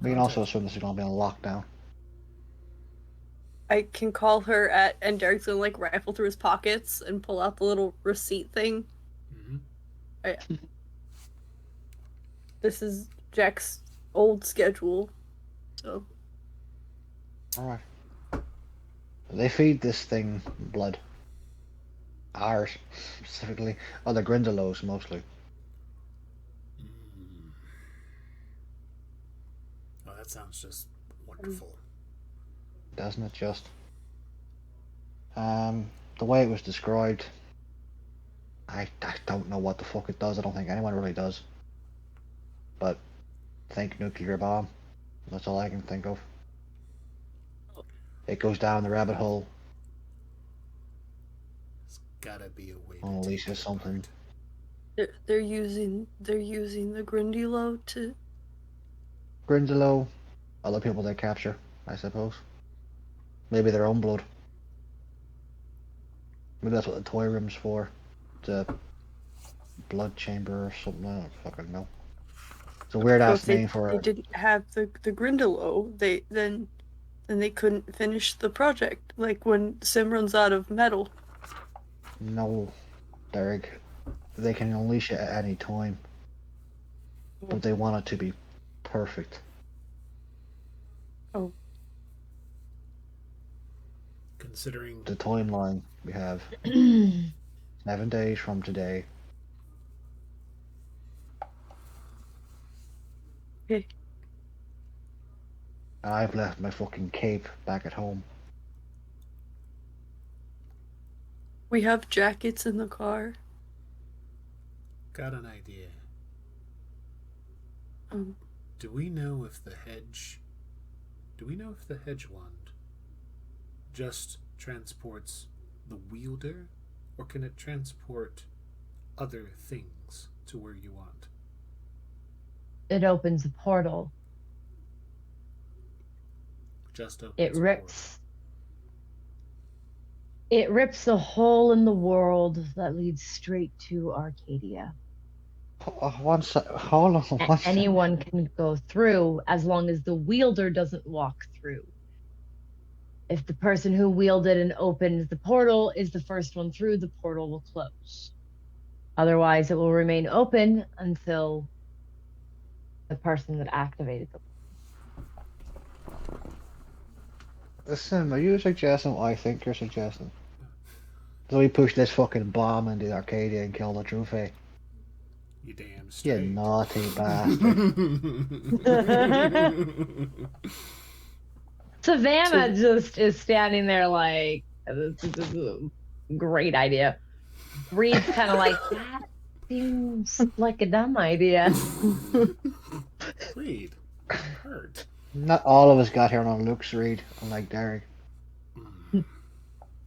We can also assume this is going to be on lockdown. I can call her and Dearg's gonna like rifle through his pockets and pull out the little receipt thing. This is Jack's old schedule, so. Alright. They feed this thing blood. Ours, specifically. Oh, the Grindelows, mostly. Oh, that sounds just wonderful. Doesn't it just? The way it was described, I don't know what the fuck it does. I don't think anyone really does. But think nuclear bomb. That's all I can think of. It goes down the rabbit hole Gotta be a way to Oh, at least take there's it something. apart. They're using the Grindylow to. Grindalow, other people they capture, I suppose. Maybe their own blood. Maybe that's what the toy room's for. The blood chamber or something. I don't fucking know. It's a weird So ass if name for they it. didn't have the Grindylow, then they couldn't finish the project. Like when Sim runs out of metal. No, Dearg. They can unleash it at any time. But they want it to be perfect. Oh. Considering The timeline we have 7 days from today. Okay. And I've left my fucking cape back at home. We have jackets in the car. got an idea. Um, Do we know if the hedge wand just transports the wielder, or can it transport other things to where you want? It opens a portal. Just opens It a rips. It rips a hole in the world that leads straight to Arcadia. Hold on, one second. Anyone can go through as long as the wielder doesn't walk through. If the person who wielded and opened the portal is the first one through, the portal will close. Otherwise, it will remain open until the person that activated the Listen, are you suggesting what I think you're suggesting? So we push this fucking bomb into Arcadia and kill the trophy. You damn You straight. naughty bastard. Savannah just is standing there like, this is a great idea. Reed's kind of like, that seems like a dumb idea. Reed, I'm hurt. Not all of us got here on looks, Reed, unlike Dearg.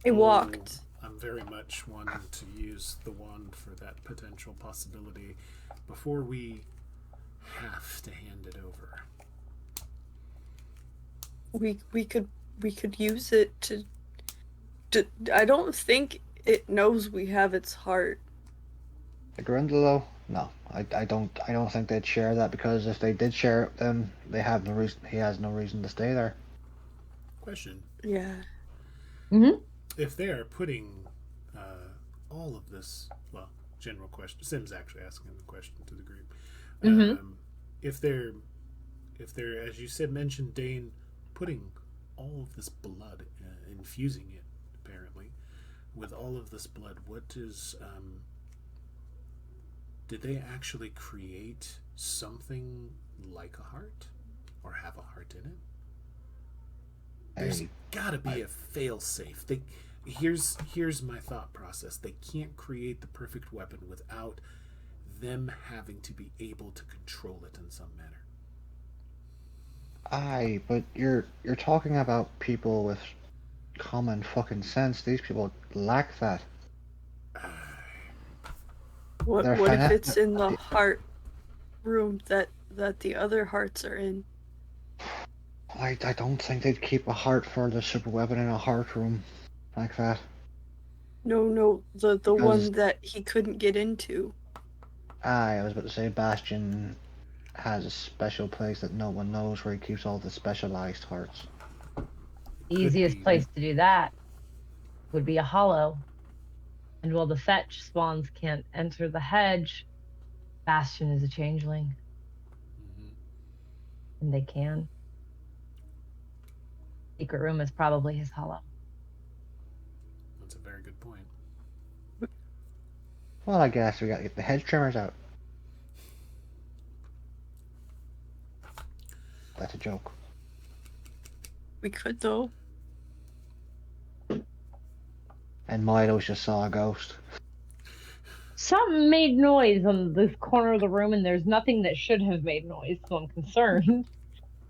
I walked. I'm very much wanting to use the wand for that potential possibility before we have to hand it over. We could use it to I don't think it knows we have its heart. The Grundalo? No, I don't think they'd share that, because if they did share it, then they have no reason. He has no reason to stay there. Question: Yeah. Mm-hmm. if they are putting all of this, well, general question. Sim's actually asking the question to the group. If they're, as you said, mentioned Dain, putting all of this blood, infusing it apparently with all of this blood, what is? Did they actually create something like a heart, or have a heart in it? There's gotta be a fail-safe. Here's my thought process. They can't create the perfect weapon without them having to be able to control it in some manner. Aye, but you're talking about people with common fucking sense. These people lack that. What if it's in the heart room that the other hearts are in? I don't think they'd keep a heart for the super weapon in a heart room like that. No, the one that he couldn't get into. Aye, I was about to say Bastion has a special place that no one knows where he keeps all the specialized hearts. The easiest place to do that would be a hollow. And while the fetch spawns can't enter the hedge, Bastion is a changeling. And they can. Secret room is probably his hollow. That's a very good point. Well, I guess we gotta get the hedge trimmers out. That's a joke. We could though. And Milo's just saw a ghost. Something made noise on this corner of the room, and there's nothing that should have made noise, so I'm concerned.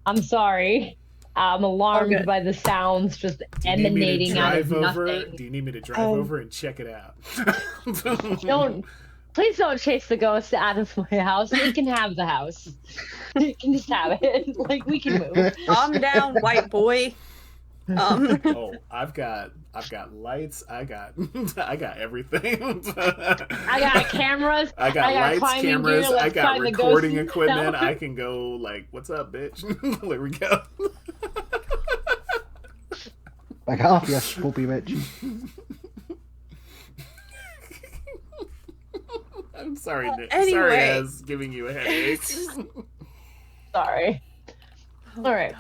I'm sorry. I'm alarmed Okay. by the sounds just Do you need me to emanating out of drive over? nothing. Do you need me to drive over and check it out? Please don't chase the ghost out of my house. It can have the house. It can just have it. Like, we can move. Calm down, white boy. Oh, I've got lights. I got everything. I got cameras. I got lights, climbing cameras. gear. I Let's got find the recording ghost equipment. now. I can go like, "What's up, bitch?" There we go. Back off, you spoopy bitch. I'm sorry, Nick. Anyway. Sorry, as giving you a headache. Sorry. Oh, All right.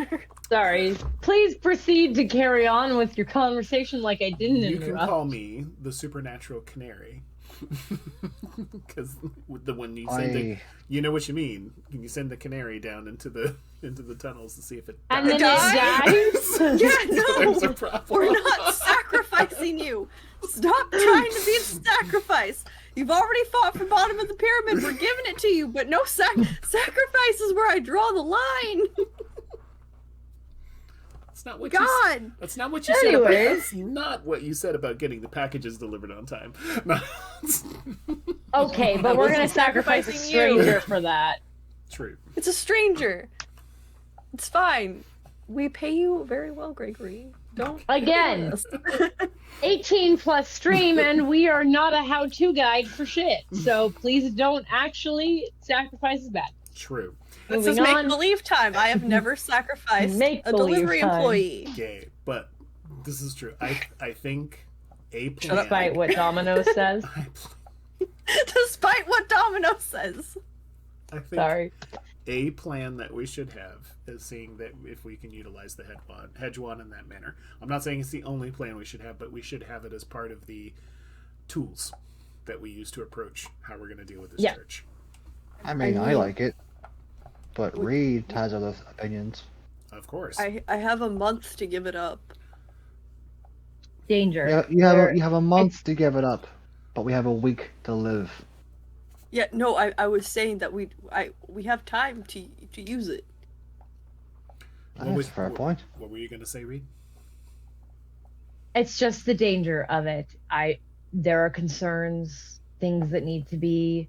God. Sorry. Please proceed to carry on with your conversation like I didn't You interrupt. can call me the supernatural canary. Because when you send the, you know what you mean. You send the canary down into the tunnels to see if it dies. And then it dies? Yeah, no. There's a problem. We're not sacrificing you. Stop trying to be the sacrifice. You've already fought for bottom of the pyramid. We're giving it to you, but no sacrifice is where I draw the line. That's not what God. that's not what you said about. Anyways. That's not what you said about getting the packages delivered on time. No. Okay, but we're going to sacrifice a sacrificing you. stranger for that. True. It's a stranger. It's fine. We pay you very well, Gregory. Don't Again. 18 plus stream, and we are not a how-to guide for shit. So please don't actually sacrifice is bad. True. This is Moving on. make-believe time. I have never sacrificed a Make-believe delivery time. employee. Okay, but this is true. I think a plan. Despite what Domino says. Despite what Domino says. I think Sorry. a plan that we should have is seeing that if we can utilize the hedge wand in that manner. I'm not saying it's the only plan we should have, but we should have it as part of the tools that we use to approach how we're going to deal with this church. I mean, I like it, but Reed has other opinions. Of course. I have a month to give it up. Danger. You have a month to give it up, but we have a week to live. Yeah, no, I was saying that we have time to use it. That's a fair point. What were you going to say, Reed? It's just the danger of it. There are concerns, things that need to be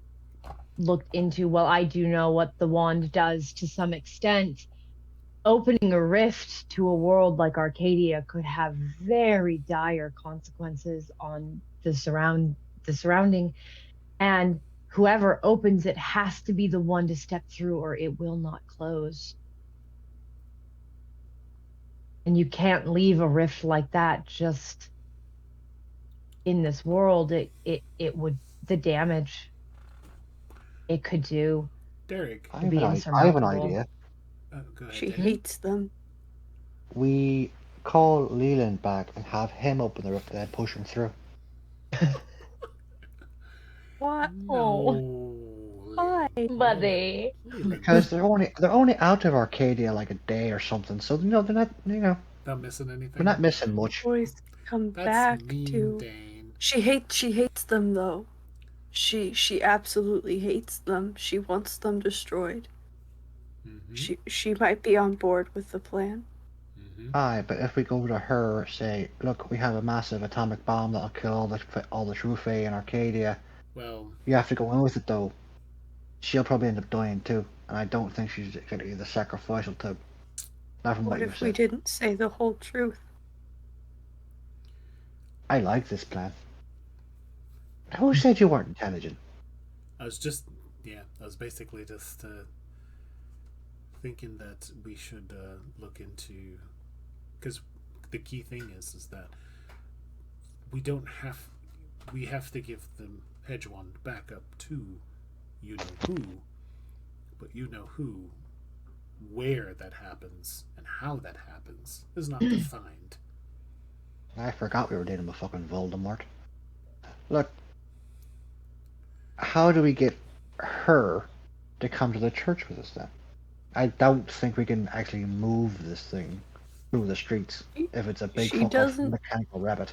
looked into. Well, I do know what the wand does to some extent. Opening a rift to a world like Arcadia could have very dire consequences on the surrounding, and whoever opens it has to be the one to step through, or it will not close. And you can't leave a rift like that just in this world. It would, the damage it could do. Dearg. I have an idea. Go ahead, She Dearg. hates them. We call Leland back and have him open the rift and then push him through. What? Oh, Why? buddy. Because they're only out of Arcadia like a day or something, so they're not Not missing anything. we're not missing much. Boys come That's back mean, to. Dain. She hates them though. She absolutely hates them. She wants them destroyed. Mm-hmm. She might be on board with the plan. Mm-hmm. Aye, but if we go to her, say, look, we have a massive atomic bomb that'll kill all the Trufe in Arcadia. Well, You have to go in with it though. She'll probably end up dying too, and I don't think she's exactly the sacrificial type. Not from What what you if we said. didn't say the whole truth? I like this plan. Who said you weren't intelligent? I was basically just thinking that we should look into, because the key thing is that we have to give them hedge wand back up to you know who, but you know who, where that happens and how that happens is not defined. I forgot we were dealing with fucking Voldemort. Look, how do we get her to come to the church with us then? I don't think we can actually move this thing through the streets if it's a big She fucking doesn't- mechanical rabbit.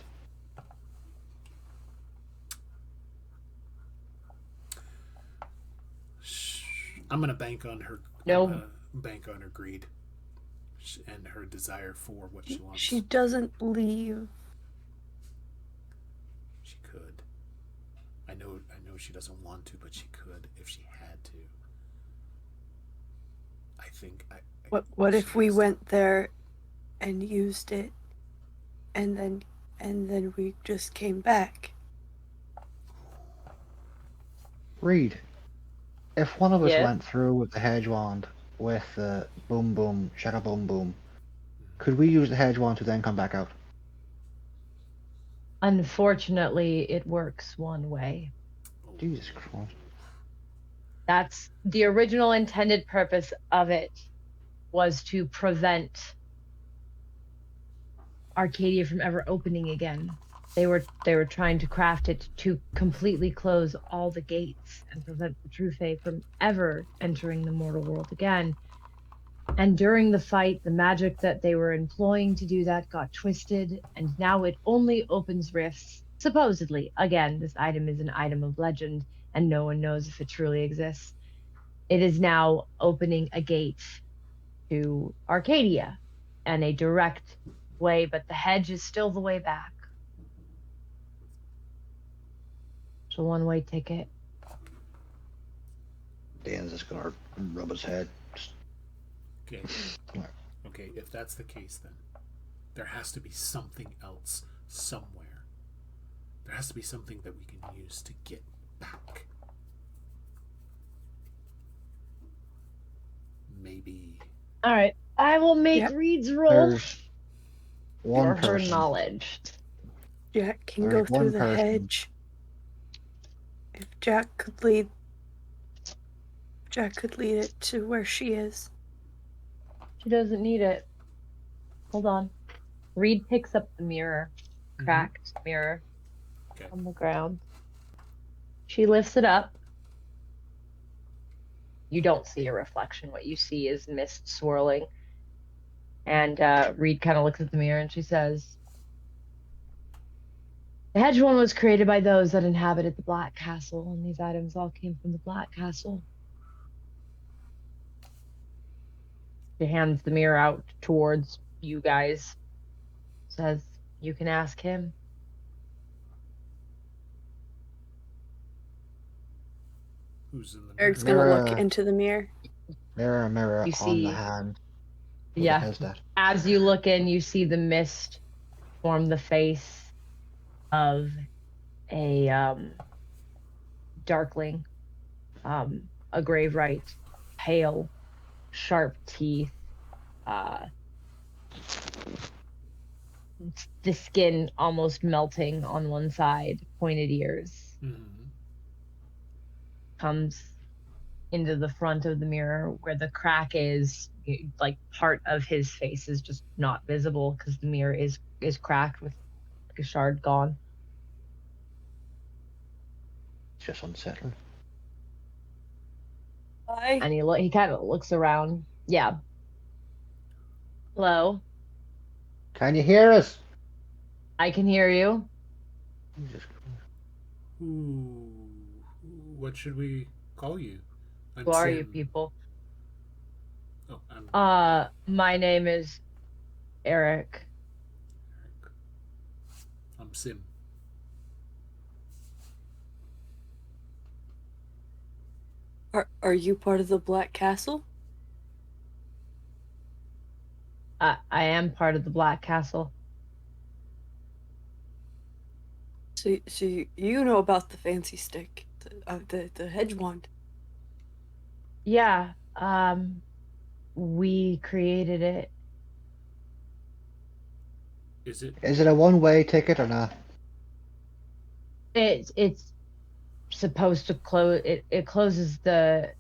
I'm gonna bank on her. No. I'm gonna bank on her greed. and her desire for what she wants. She doesn't leave. She could. I know she doesn't want to, but she could if she had to. I think. What if we went there and used it, and then we just came back? Reed, if one of us Yeah. went through with the hedge wand with the boom boom, shaka boom boom, could we use the hedge wand to then come back out? Unfortunately, it works one way. Jesus Christ. That's the original intended purpose of it, was to prevent Arcadia from ever opening again. They were trying to craft it to completely close all the gates and prevent the True Fae from ever entering the mortal world again. And during the fight, the magic that they were employing to do that got twisted, and now it only opens rifts. Supposedly, again, this item is an item of legend, and no one knows if it truly exists. It is now opening a gate to Arcadia and a direct way, but the hedge is still the way back. It's a one-way ticket. Dain's just gonna rub his head. Okay. Okay, if that's the case, then there has to be something else somewhere. There has to be something that we can use to get back. Maybe. All right, I will make Reed's roll There's for one her person. knowledge. Jack can There's go one through the person. hedge. If Jack could lead it to where she is. She doesn't need it. Hold on. Reed picks up the mirror, cracked mirror, on the ground. She lifts it up. You don't see a reflection. What you see is mist swirling. And Reed kind of looks at the mirror and she says, "The hedge one was created by those that inhabited the Black Castle, and these items all came from the Black Castle." She hands the mirror out towards you guys. Says, "You can ask him." Who's in the Eric's mirror? gonna look into the mirror. Mirror, mirror You on see- the hand. Who the Yeah. hell's that? As you look in, you see the mist form the face of a darkling, a grave right, pale, sharp teeth, the skin almost melting on one side, pointed ears. Comes into the front of the mirror where the crack is, like part of his face is just not visible because the mirror is cracked with like a shard gone. It's just unsettling. Hi. And he kind of looks around. Yeah. Hello. Can you hear us? I can hear you. Jesus Christ. Ooh, what should we call you? I'm Who are Sam. you people? Oh, I'm My name is Eric. I'm Sim. Are you part of the Black Castle? I am part of the Black Castle. So you know about the fancy stick, the hedge wand. Yeah. We created it. Is it? Is it a one-way ticket or not? It's supposed to close. It closes the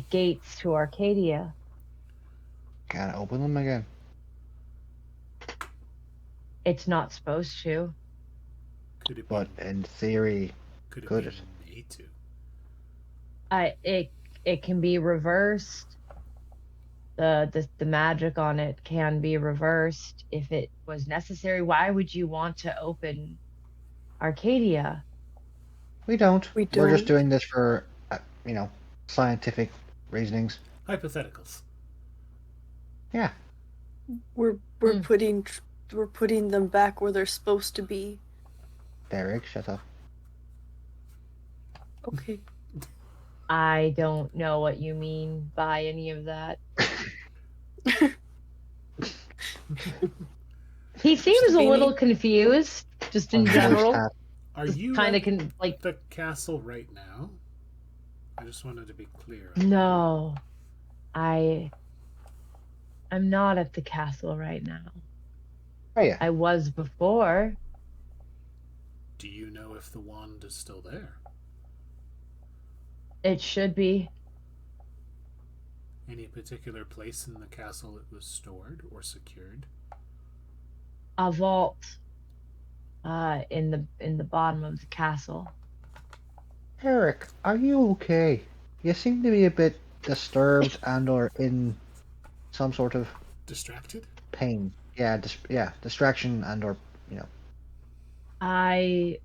gates to Arcadia. Can't open them again. It's not supposed to. Could it? But in theory, Could could be it? made to? It can be reversed. The magic on it can be reversed if it was necessary. Why would you want to open Arcadia? We don't. We We're just don't. doing this for, scientific reasonings. Hypotheticals. Yeah. We're we're putting them back where they're supposed to be. Dearg, shut up. Okay. I don't know what you mean by any of that. He seems a little confused, just in general. Are you kind at of like the castle right now? I just wanted to be clear. No, I'm not at the castle right now. Are you? I was before. Do you know if the wand is still there? It should be. Any particular place in the castle it was stored or secured? A vault in the bottom of the castle. Eric, are you okay? You seem to be a bit disturbed and or in some sort of distracted pain. Yeah, distraction and or I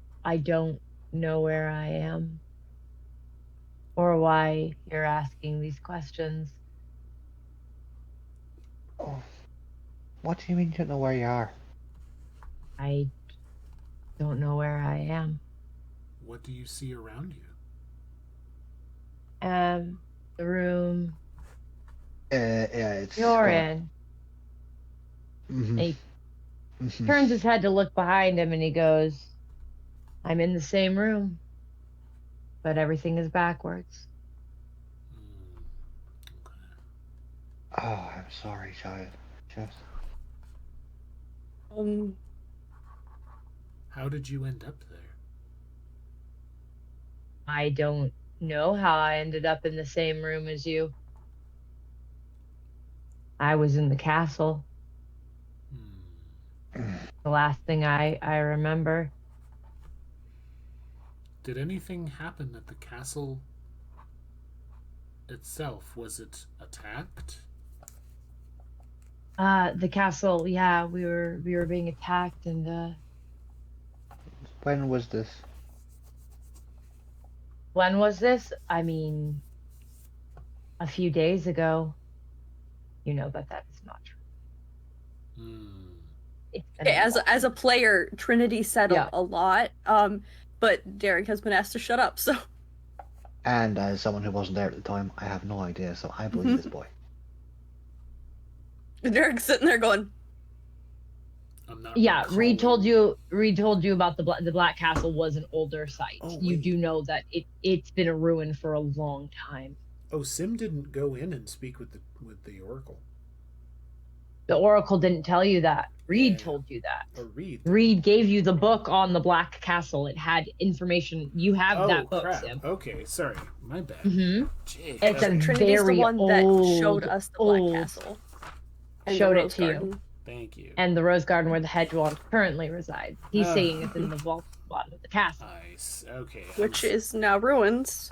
don't know where I am or why you're asking these questions. Oh, what do you mean you don't know where you are? I don't know where I am. What do you see around you? The room Yeah, it's you're in. Mm-hmm. He turns his head to look behind him and he goes, I'm in the same room, but everything is backwards. Okay. Oh, I'm sorry, child. Just How did you end up there? I don't know how I ended up in the same room as you. I was in the castle. The last thing I remember. Did anything happen at the castle itself? Was it attacked? The castle, yeah, we were being attacked and when was this? when was this? I mean, a few days ago. You know that is not true. Okay, as a player, Trinity said a lot, but Dearg has been asked to shut up, so. And as someone who wasn't there at the time, I have no idea, so I believe this boy. Dearg's sitting there going, yeah, Reed told you about the Black Castle was an older site. Oh, you do know that it's been a ruin for a long time. Oh, Sim didn't go in and speak with the Oracle. The Oracle didn't tell you that. Reed told you that. Oh, Reed. Reed gave you the book on the Black Castle. It had information. You have that book, crap. Sim. Okay, sorry. My bad. Jeez. It's a Trinity's very the one old, that showed us the Black Castle. Showed it to you. Thank you. And the Rose Garden where the hedge wand currently resides. He's saying it's in the vault at the bottom of the castle. Nice. Okay. Which is now ruins.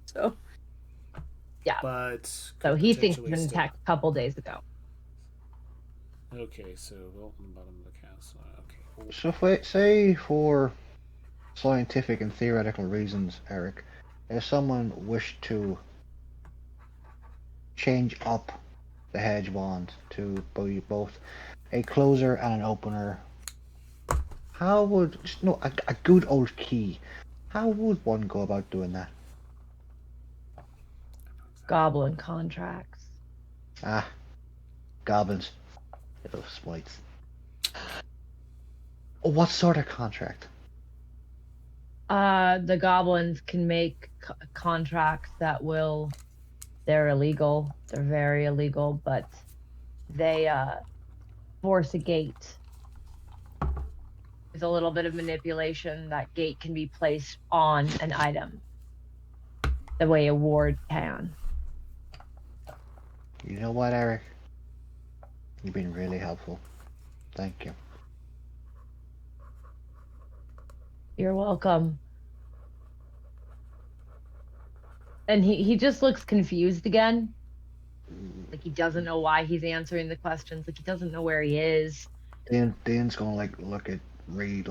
So. Yeah. But. So he thinks it was attacked a couple days ago. Okay, so vault on the bottom of the castle. Okay. Cool. So if we say for scientific and theoretical reasons, Eric, if someone wished to change up the hedge wand to be both a closer and an opener, how would a good old key? How would one go about doing that? Goblin contracts. Ah, goblins, little smites. What sort of contract? The goblins can make contracts that they're illegal. They're very illegal, but they force a gate. With a little bit of manipulation, that gate can be placed on an item the way a ward can. You know what, Eric? You've been really helpful. Thank you. You're welcome. And he just looks confused again. Like he doesn't know why he's answering the questions. Like he doesn't know where he is. Dain's gonna look at Reed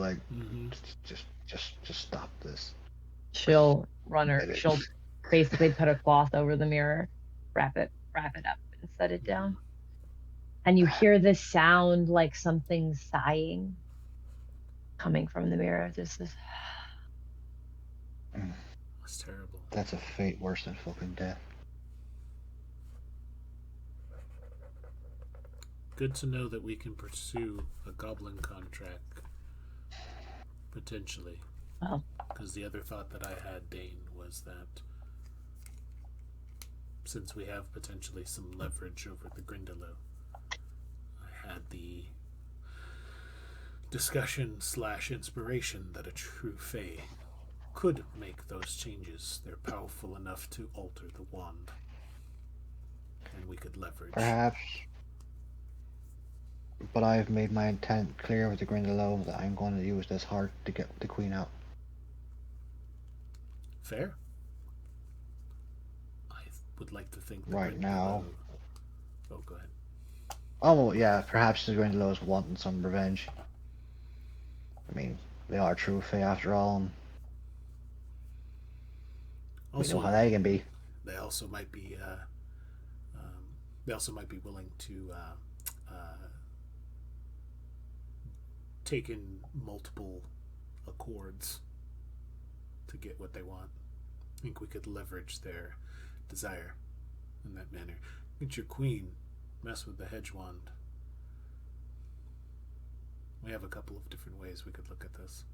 just stop this. She'll basically put a cloth over the mirror, wrap it up and set it down. and you hear this sound like something sighing coming from the mirror. This is That's terrible. That's a fate worse than fucking death. Good to know that we can pursue a goblin contract. Potentially. well. Because the other thought that I had, Dain, was that since we have potentially some leverage over the Grindelow, I had the discussion / inspiration that a true Fae could make those changes. They're powerful enough to alter the wand. And we could leverage. Perhaps. But I've made my intent clear with the Grindelow that I'm going to use this heart to get the queen out. Fair. I would like to think that Right Grindelow... now. Oh, go ahead. Oh, yeah, perhaps the Grindelow is wanting some revenge. I mean, they are true Fae after all, and Also, we know how they can be. They also might be. They also might be willing to take in multiple accords to get what they want. I think we could leverage their desire in that manner. Get your queen, mess with the hedge wand. We have a couple of different ways we could look at this.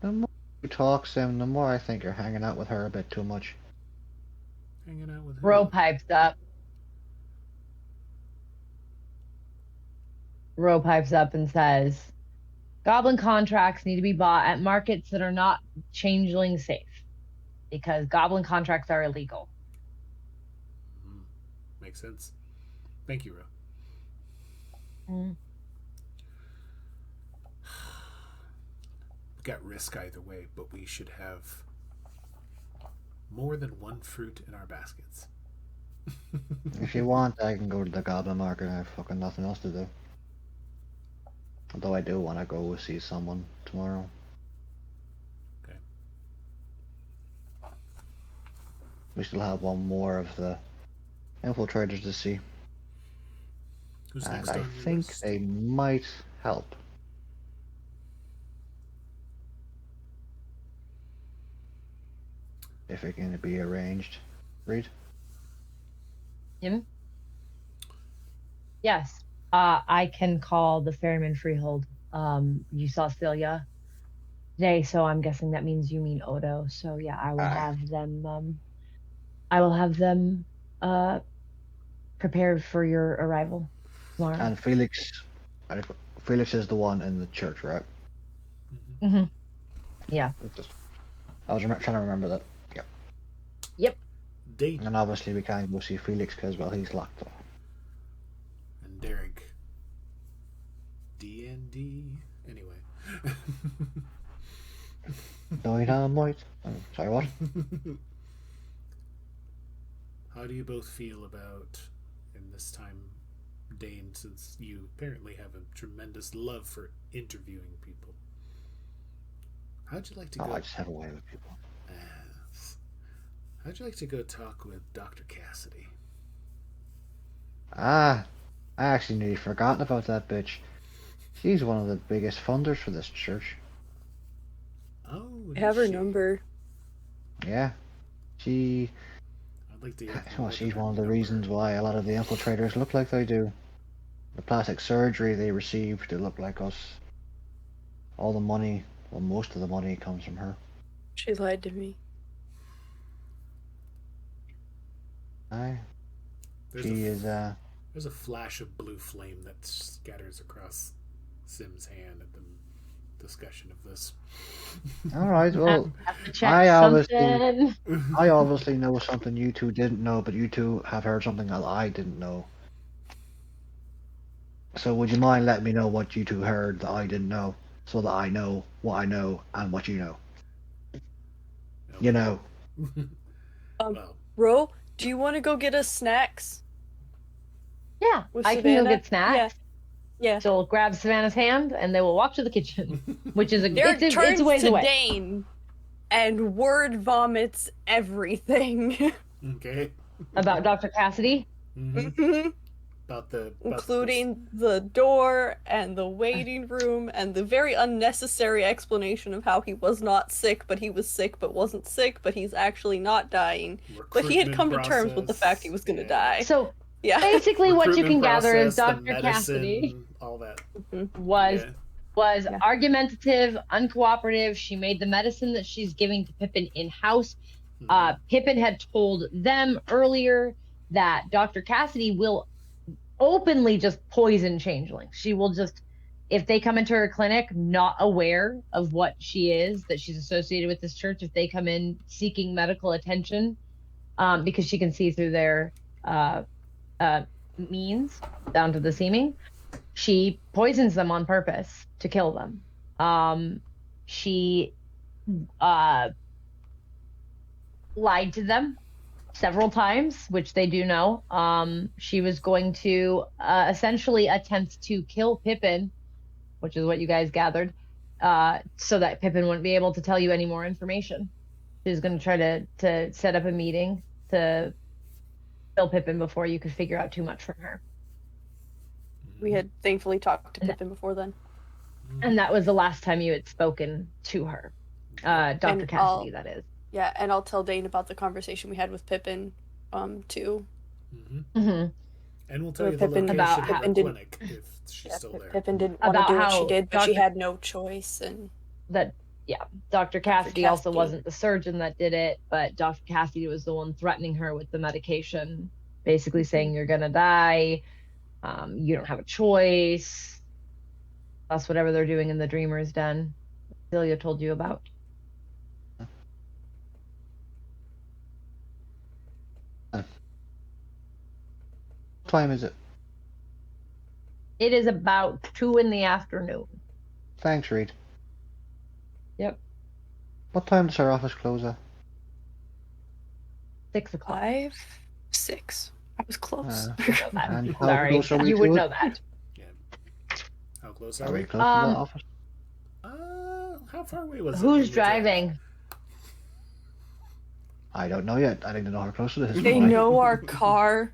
The more you talk, Sim, the more I think you're hanging out with her a bit too much. Hanging out with Ro who? pipes up. Ro pipes up and says, goblin contracts need to be bought at markets that are not changeling safe, because goblin contracts are illegal. Makes sense. Thank you, Ro. Mm. Got risk either way, but we should have more than one fruit in our baskets. If you want, I can go to the Goblin Market. I have fucking nothing else to do. Although I do want to go see someone tomorrow. Okay. We still have one more of the infiltrators to see. Who's And next I on your think list? they might help. If it can be arranged. Read? Him? Yes. I can call the Ferryman Freehold. You saw Celia today, so I'm guessing that means you mean Odo. So yeah, I will have them prepared for your arrival tomorrow. And Felix is the one in the church, right? Mm-hmm. Yeah. I was trying to remember that. Yep. Yep. Dain And obviously we can't go see Felix because, well, he's locked up. and Dearg. D&D. Anyway. Dynamite. Sorry, what? How do you both feel about, in this time, Dain, since you apparently have a tremendous love for interviewing people? How'd you like to go? I just have a way with people. How'd you like to go talk with Dr. Cassidy? I actually nearly forgotten about that bitch. She's one of the biggest funders for this church. Oh, I have her she? number. Yeah. I'd like to Well, she's one of the reasons why a lot of the infiltrators look like they do. The plastic surgery they received to look like us. All the money, well, most of the money comes from her. She lied to me. Aye. There's Is a flash of blue flame that scatters across Sim's hand at the discussion of this. Alright, well, Have to check I something. obviously know something you two didn't know, but you two have heard something that I didn't know. So would you mind letting me know what you two heard that I didn't know, so that I know what I know and what you know? You know. Well, Ro, do you want to go get us snacks? Yeah, With I can go Savannah? get snacks. Yeah. So we'll grab Savannah's hand and they will walk to the kitchen, which is Dearg it's turns a ways to away. Dain and word vomits everything. okay. About Dr. Cassidy. Mm-hmm. including the door and the waiting room and the very unnecessary explanation of how he was not sick, but he was sick, but wasn't sick, but he's actually not dying. But he had come to terms with the fact he was going to die. So yeah, basically, what you can gather is process, Dr. Cassidy all that was argumentative, uncooperative. She made the medicine that she's giving to Pippin in-house. Pippin had told them earlier that Dr. Cassidy will openly just poison changelings. She will just, if they come into her clinic not aware of what she is, that she's associated with this church, if they come in seeking medical attention, because she can see through their means down to the seeming, she poisons them on purpose to kill them. She lied to them several times, which they do know. She was going to essentially attempt to kill Pippin, which is what you guys gathered, so that Pippin wouldn't be able to tell you any more information. She was going to try to set up a meeting to kill Pippin before you could figure out too much from her. We had thankfully talked to Pippin before then. And that was the last time you had spoken to her. Dr. Cassidy, that is. Yeah, and I'll tell Dain about the conversation we had with Pippin, too. And we'll tell you the location about of how the clinic if she's still there. Pippin didn't want to do what she did, but she had no choice. And that, Dr. Cassidy also wasn't the surgeon that did it, but Dr. Cassidy was the one threatening her with the medication, basically saying you're gonna die, you don't have a choice. That's whatever they're doing in the Dreamer's Den. Celia told you about. What time is it? It is about 2 p.m. Thanks, Reed. Yep. What time does our office close at? 6 o'clock. 5, 6. I was close. And how Sorry, close are we you to would it? know that. Yeah. How close Are are we we? close to the office? How far away was it? Who's driving? I don't know yet. I need to know how close it is. They know our car,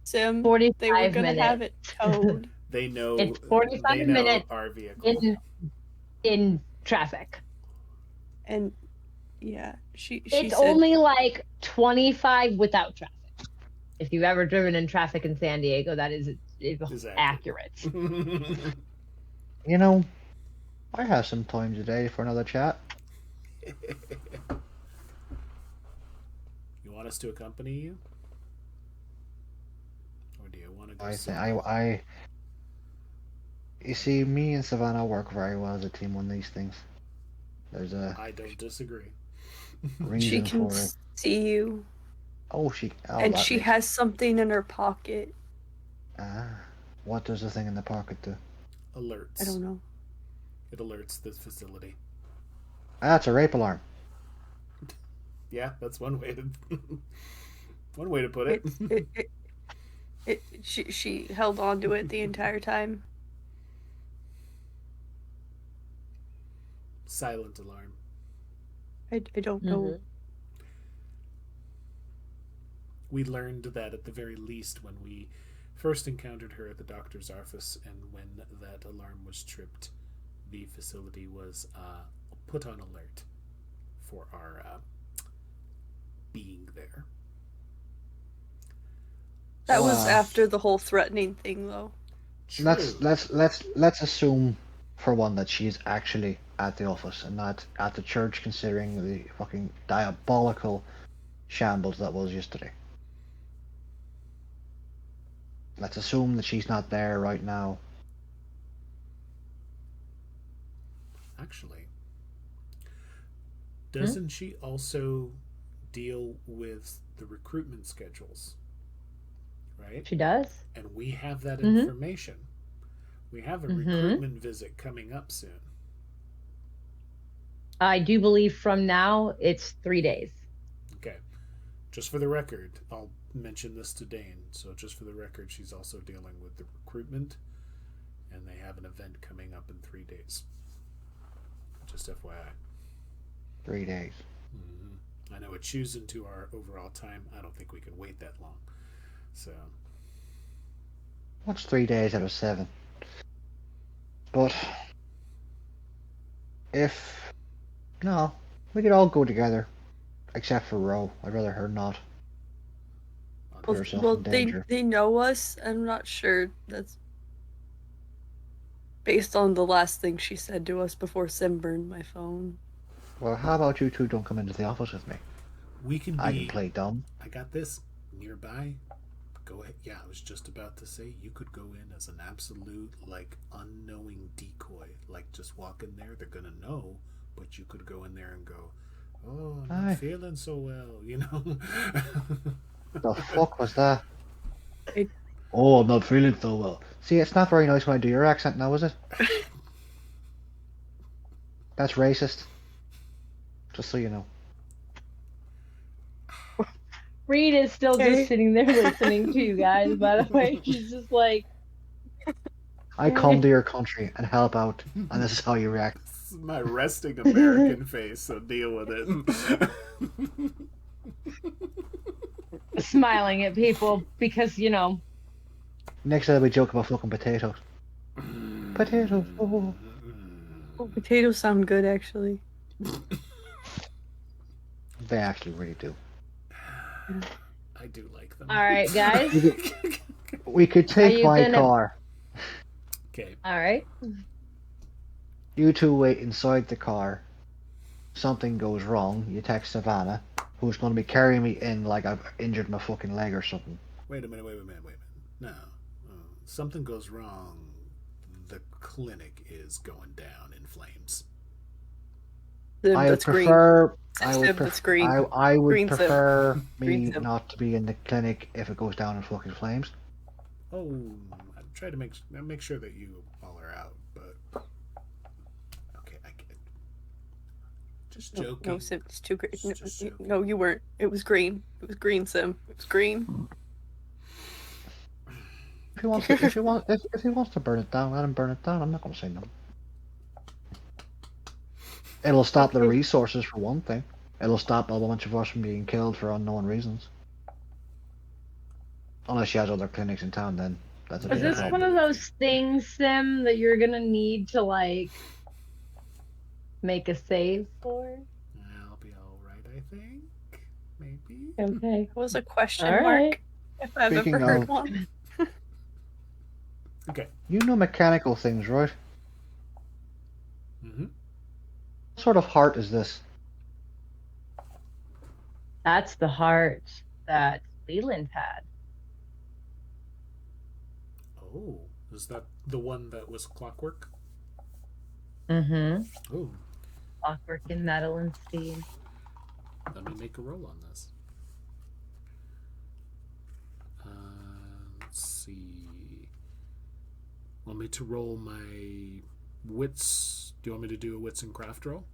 Sim. 45 They were gonna minutes. have it towed. They know. It's 45 they know minutes our vehicle. in traffic. And yeah, she It's said, only like 25 without traffic. If you've ever driven in traffic in San Diego, that is accurate. You know, I have some time today for another chat. You want us to accompany you, or do you want to go? You see, me and Savannah work very well as a team on these things. I don't disagree. Reason she can for it. see you. Oh, And she has something in her pocket. What does the thing in the pocket do? Alerts. I don't know. It alerts the facility. That's a rape alarm. Yeah, that's one way to put it. She held on to it the entire time. Silent alarm. I don't know. We learned that at the very least when we first encountered her at the doctor's office, and when that alarm was tripped, the facility was put on alert for our being there. That was after the whole threatening thing, though. True. Let's assume for one that she's actually at the office and not at the church, considering the fucking diabolical shambles that was yesterday. Let's assume that she's not there right now. Actually, doesn't she also deal with the recruitment schedules? Right? She does. And we have that information. We have a recruitment visit coming up soon. I do believe from now it's 3 days. Okay. Just for the record, I'll mention this to Dain. So just for the record, she's also dealing with the recruitment, and they have an event coming up in 3 days. Just FYI. 3 days. I know it chews into our overall time. I don't think we can wait that long. So What's 3 days out of 7? But if no, we could all go together, except for Ro. I'd rather her not put herself Well, in danger. they know us. I'm not sure that's based on the last thing she said to us before Sim burned my phone. Well, how about you two don't come into the office with me? We can be. I can play dumb. I got this nearby. Go ahead. Yeah, I was just about to say you could go in as an absolute like unknowing decoy. Like just walk in there, they're gonna know, but you could go in there and go, "Oh, I'm not feeling so well," you know. The fuck was that? It, Oh, I'm not feeling so well. See, it's not very nice when I do your accent now, is it? That's racist. Just so you know. Reed is still just sitting there listening to you guys, by the way. She's just like... I come to your country and help out, and this is how you react. This is my resting American face, so deal with it. Smiling at people because, you know... Next time we joke about fucking potatoes. Potatoes. oh, potatoes sound good, actually. They actually really do. I do like them. All right, guys. We could take my car. Okay. All right. You two wait inside the car. Something goes wrong. You text Savannah, who's going to be carrying me in like I've injured my fucking leg or something. Wait a minute. No. Something goes wrong. The clinic is going down in flames. I would prefer me Sim. not to be in the clinic if it goes down in fucking flames. Oh, I'm trying to make sure that you all are out, but okay, I get it. Just joking. No, Sim, it's too green. No, you weren't. It was green. It was green, Sim. It was green. If he wants to burn it down, let him burn it down. I'm not going to say no. It'll stop the resources for one thing. It'll stop a bunch of us from being killed for unknown reasons. Unless she has other clinics in town, then that's a Is this problem. one of those things, Sim, that you're gonna need to like make a save for? I'll be all right, I think. Maybe. Okay. It was a question All mark. right. If I've Speaking ever heard of- one. Okay. You know mechanical things, right? Mm-hmm. What sort of heart is this? That's the heart that Leland had. Oh, is that the one that was clockwork? Mm-hmm. Oh, Clockwork and metal and steam. let me make a roll on this. Let's see. Want me to roll my wits? Do you want me to do a wits and craft roll?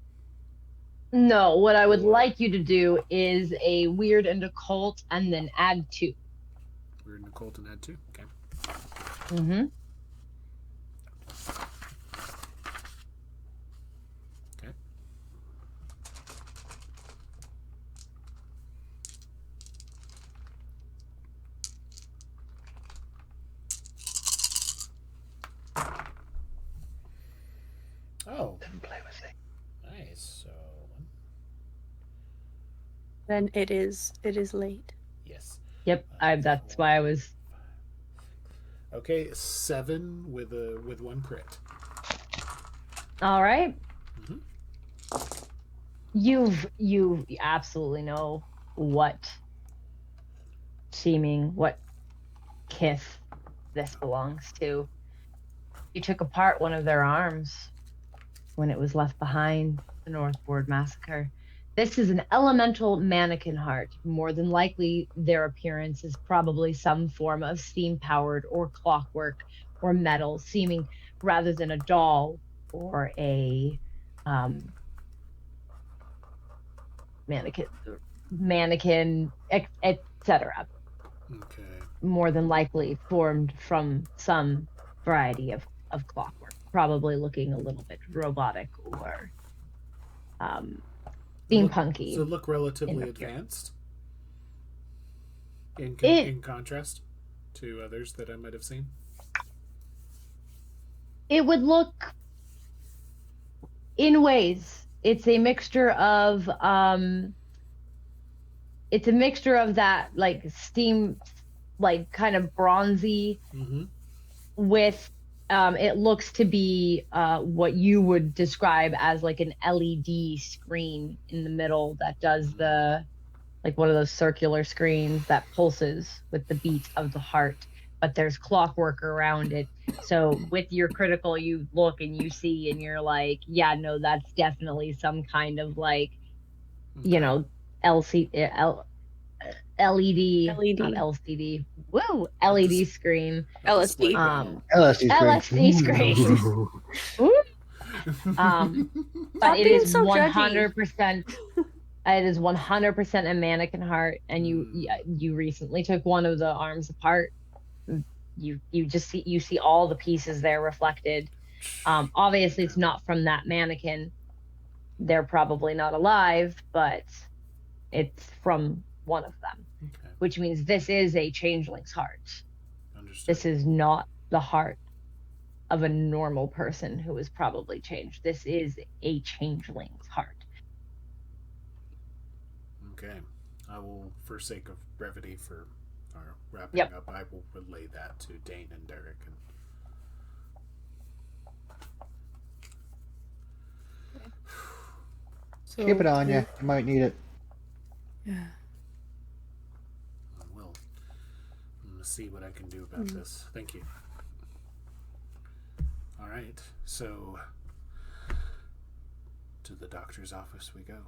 No, what I would like you to do is a weird and occult and then add 2. Weird and occult and add 2. Okay. Mm-hmm. Okay. Oh, Didn't play with it. nice. So, Then it is late. yes. Yep, that's why I was... Okay, 7 with 1 crit. All right. Mhm. You absolutely know what kith this belongs to. You took apart one of their arms when it was left behind the Northward Massacre. This is an elemental mannequin heart. More than likely, their appearance is probably some form of steam-powered or clockwork or metal, seeming rather than a doll or a mannequin, etc. Okay. More than likely formed from some variety of clockwork, probably looking a little bit robotic or steampunky. So look relatively advanced in contrast to others that I might have seen. It would look, in ways, it's a mixture of that like steam, like kind of bronzy with it looks to be what you would describe as like an LED screen in the middle that does the, like one of those circular screens that pulses with the beat of the heart, but there's clockwork around it. So with your critical, you look and you see and you're like, yeah, no, that's definitely some kind of like, you know, LED, not LCD. Woo, LED screen. LSD. LSD screen. But it is 100%. It is 100% a mannequin heart, and you recently took one of the arms apart. You just see all the pieces there reflected. Obviously, it's not from that mannequin. They're probably not alive, but it's from one of them, which means this is a changeling's heart. Understood. This is not the heart of a normal person who is probably changed. This is a changeling's heart. Okay. I will, for sake of brevity for our wrapping up, I will relay that to Dain and Dearg. So, keep it on you. You might need it. Yeah. I will. I'm going to see what I can do about this. Thank you. All right. So, to the doctor's office we go.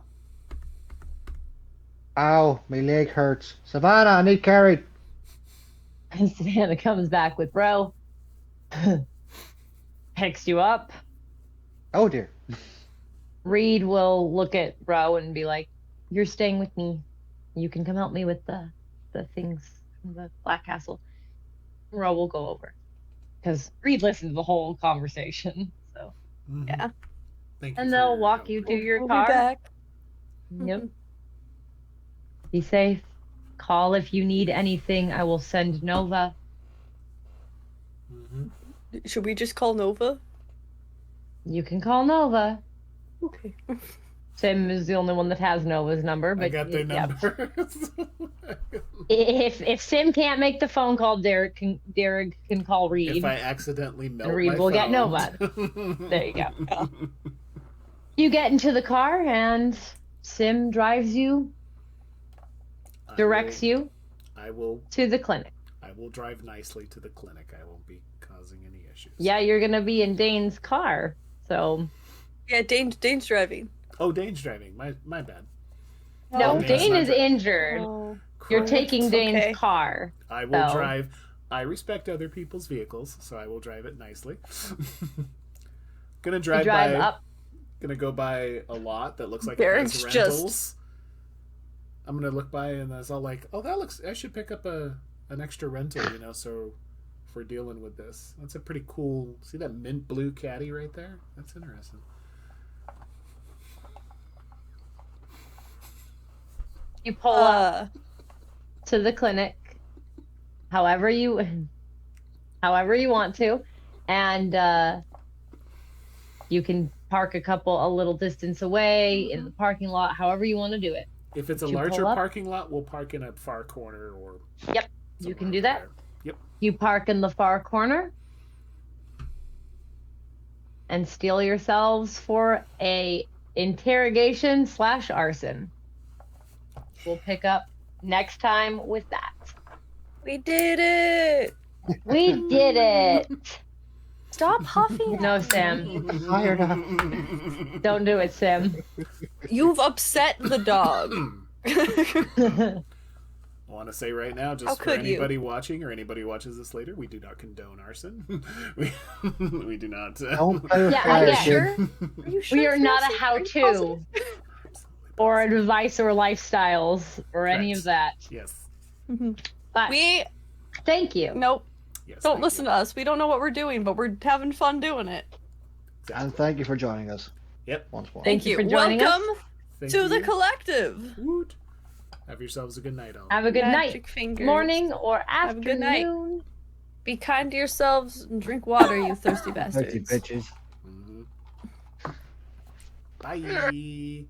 Ow, my leg hurts. Savannah, I need carried. And Savannah comes back with Bro. Picks you up. Oh dear. Reed will look at Bro and be like, you're staying with me. You can come help me with the things from the Black Castle. Ro will go over. Because Reed listened to the whole conversation. So yeah. Thank you. And they'll walk you to your car. Be back. Yep. Be safe. Call if you need anything. I will send Nova. Should we just call Nova? You can call Nova. Okay. Sim is the only one that has Nova's number, but I got their number. if Sim can't make the phone call, Dearg can call Reed. If I accidentally melt and Reed my will phone. get Nova. There you go. Yeah. You get into the car and Sim drives you, directs you. I will to the clinic. I will drive nicely to the clinic. I won't be causing any issues. Yeah, you're gonna be in Dain's car, so. Yeah, Dain's driving. Oh, Dain's driving. My bad. No, Dain is injured. Oh, you're taking Dain's car. I will drive. I respect other people's vehicles, so I will drive it nicely. Gonna drive up. Gonna go by a lot that looks like Dearg's it has rentals. I'm gonna look by and it's all like, oh, that looks. I should pick up an extra rental, so if we're dealing with this, that's a pretty cool. See that mint blue caddy right there? That's interesting. You pull up to the clinic, however you want to, and you can park a little distance away in the parking lot, however you want to do it. If it's a larger parking lot, we'll park in a far corner or. Yep, you can do that. There. Yep. You park in the far corner and steel yourselves for a interrogation / arson. We'll pick up next time with that. We did it! We did it! Stop huffing. No, Sam. Fired up. Don't do it, Sam. You've upset the dog. I want to say right now, just for anybody you? watching or anybody who watches this later, we do not condone arson. we do not. Don't play with Yeah, fire, yeah. kid. Are you sure We are not a Are how-to you positive? or advice or lifestyles or any of that. Yes. But thank you. Nope. Yes. Don't listen to us. We don't know what we're doing, but we're having fun doing it. And thank you for joining us. Yep. Once more. Thank you for joining Welcome us. to the collective. Woot. Have yourselves a good night, all. Have a good Magic night, fingers. morning, or Have a good night. afternoon. Be kind to yourselves and drink water, you thirsty bastards. Dirty bitches. Bye.